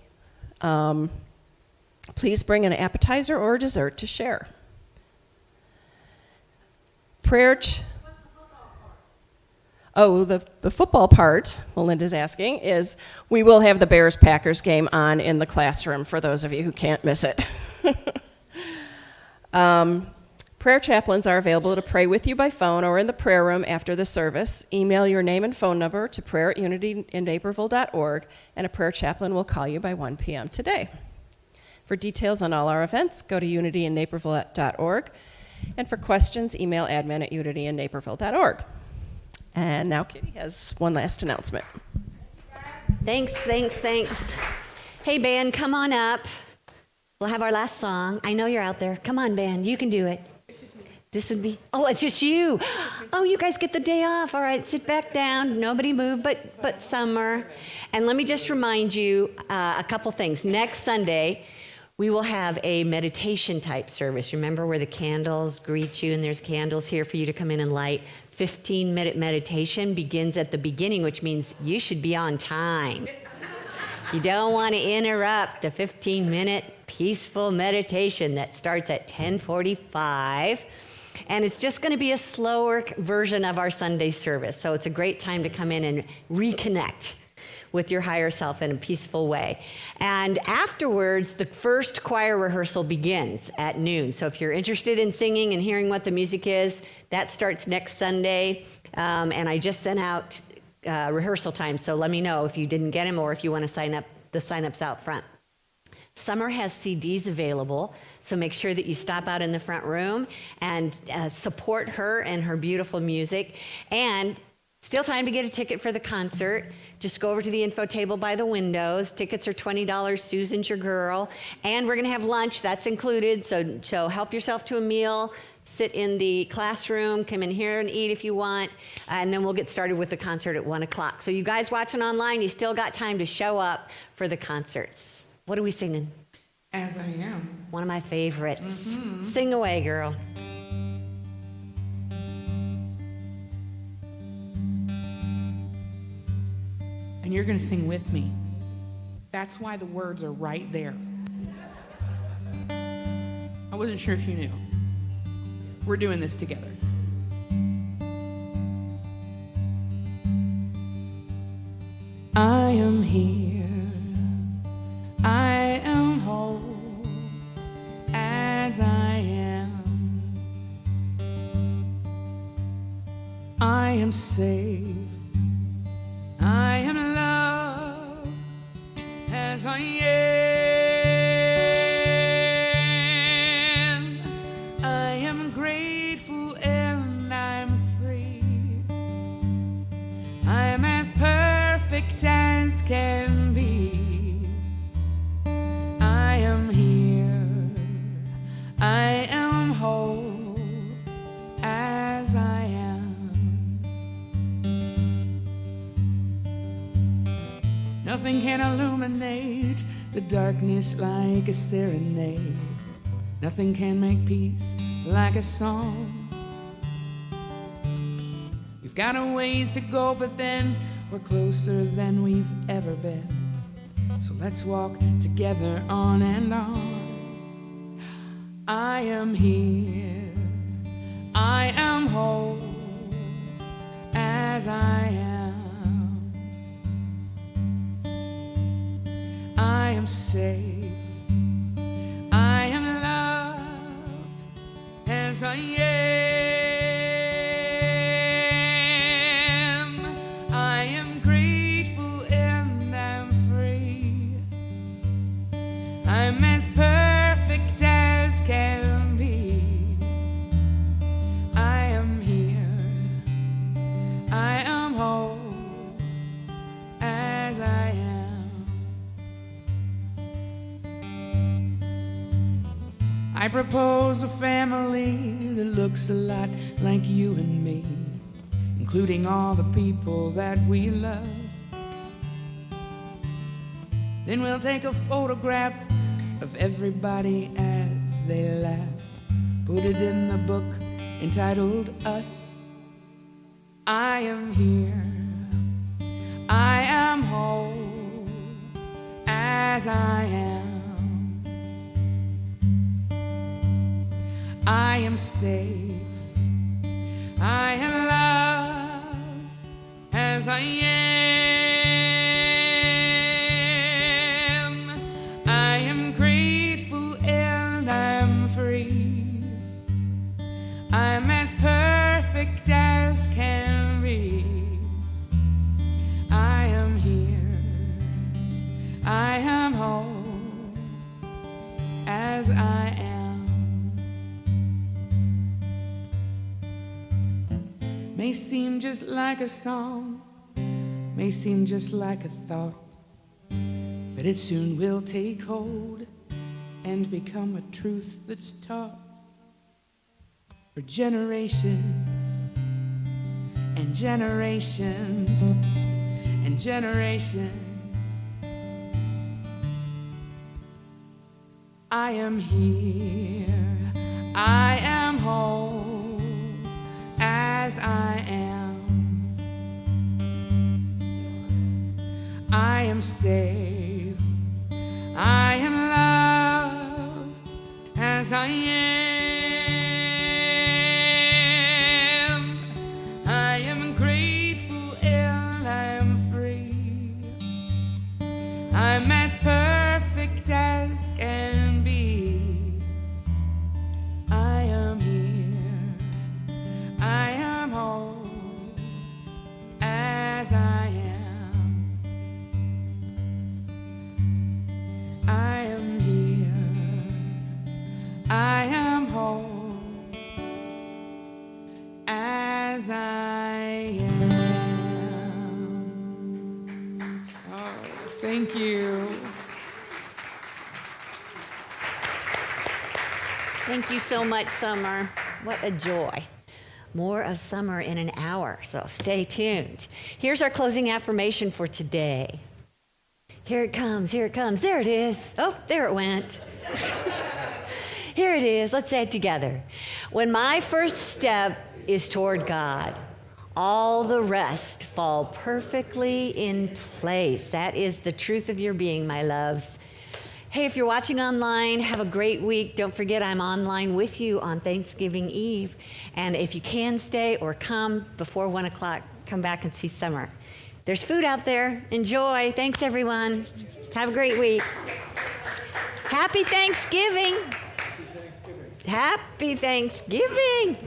G: Please bring an appetizer or a dessert to share. The football part, Melinda's asking, is we will have the Bears-Packers game on in the classroom for those of you who can't miss it. Prayer chaplains are available to pray with you by phone or in the prayer room after the service. Email your name and phone number to prayer@unityinnaperville.org, and a prayer chaplain will call you by 1 p.m. today. For details on all our events, go to unityinnaperville.org, and for questions, email admin@unityinnaperville.org. And now Kitty has one last announcement.
A: Thanks. Hey, band, come on up. We'll have our last song. I know you're out there. Come on, band, you can do it. This would be, it's just you. Oh, you guys get the day off. All right, sit back down. Nobody move but Summer. And let me just remind you a couple things. Next Sunday, we will have a meditation type service. Remember where the candles greet you and there's candles here for you to come in and light. 15-minute meditation begins at the beginning, which means you should be on time. You don't want to interrupt the 15-minute peaceful meditation that starts at 10:45. And it's just going to be a slower version of our Sunday service. So it's a great time to come in and reconnect with your higher self in a peaceful way. And afterwards, the first choir rehearsal begins at noon. So if you're interested in singing and hearing what the music is, that starts next Sunday. And I just sent out rehearsal time, so let me know if you didn't get them or if you want to sign up. The sign-up's out front. Summer has CDs available, so make sure that you stop out in the front room and support her and her beautiful music. And still time to get a ticket for the concert. Just go over to the info table by the windows. Tickets are $20. Susan's your girl. And we're going to have lunch. That's included, so help yourself to a meal. Sit in the classroom, come in here and eat if you want, and then we'll get started with the concert at 1 o'clock. So you guys watching online, you still got time to show up for the concerts. What are we singing?
C: As I Am.
A: One of my favorites. Sing away, girl.
C: And you're going to sing with me. That's why the words are right there. I wasn't sure if you knew. We're doing this together. I am here. I am whole as I am. I am safe. I am loved as I am. I am grateful and I'm free. I'm as perfect as can be. I am here. I am whole as I am. Nothing can illuminate the darkness like a serenade. Nothing can make peace like a song. We've got a ways to go, but then we're closer than we've ever been. So let's walk together on and on. I am here. I am whole as I am. I am safe. I am loved as I am. I am grateful and I'm free. I'm as perfect as can be. I am here. I am whole as I am. I propose a family that looks a lot like you and me, including all the people that we love. Then we'll take a photograph of everybody as they laugh, put it in the book entitled Us. I am here, I am whole as I am. I am safe, I am loved as I am. I am grateful and I'm free. I'm as perfect as can be. I am here, I am whole as I am. May seem just like a song, may seem just like a thought, but it soon will take hold and become a truth that's taught for generations and generations and generations. I am here, I am whole as I am. I am safe, I am loved as I am. I am grateful and I am free. I'm as perfect as can be. I am here, I am whole as I am. I am here, I am whole as I am. Oh, thank you.
A: Thank you so much, Summer. What a joy. More of Summer in an hour, so stay tuned. Here's our closing affirmation for today. Here it comes, here it comes. There it is. Oh, there it went. Here it is. Let's say it together. When my first step is toward God, all the rest fall perfectly in place. That is the truth of your being, my loves. Hey, if you're watching online, have a great week. Don't forget I'm online with you on Thanksgiving Eve. And if you can stay or come before 1 o'clock, come back and see Summer. There's food out there. Enjoy. Thanks, everyone. Have a great week. Happy Thanksgiving. Happy Thanksgiving.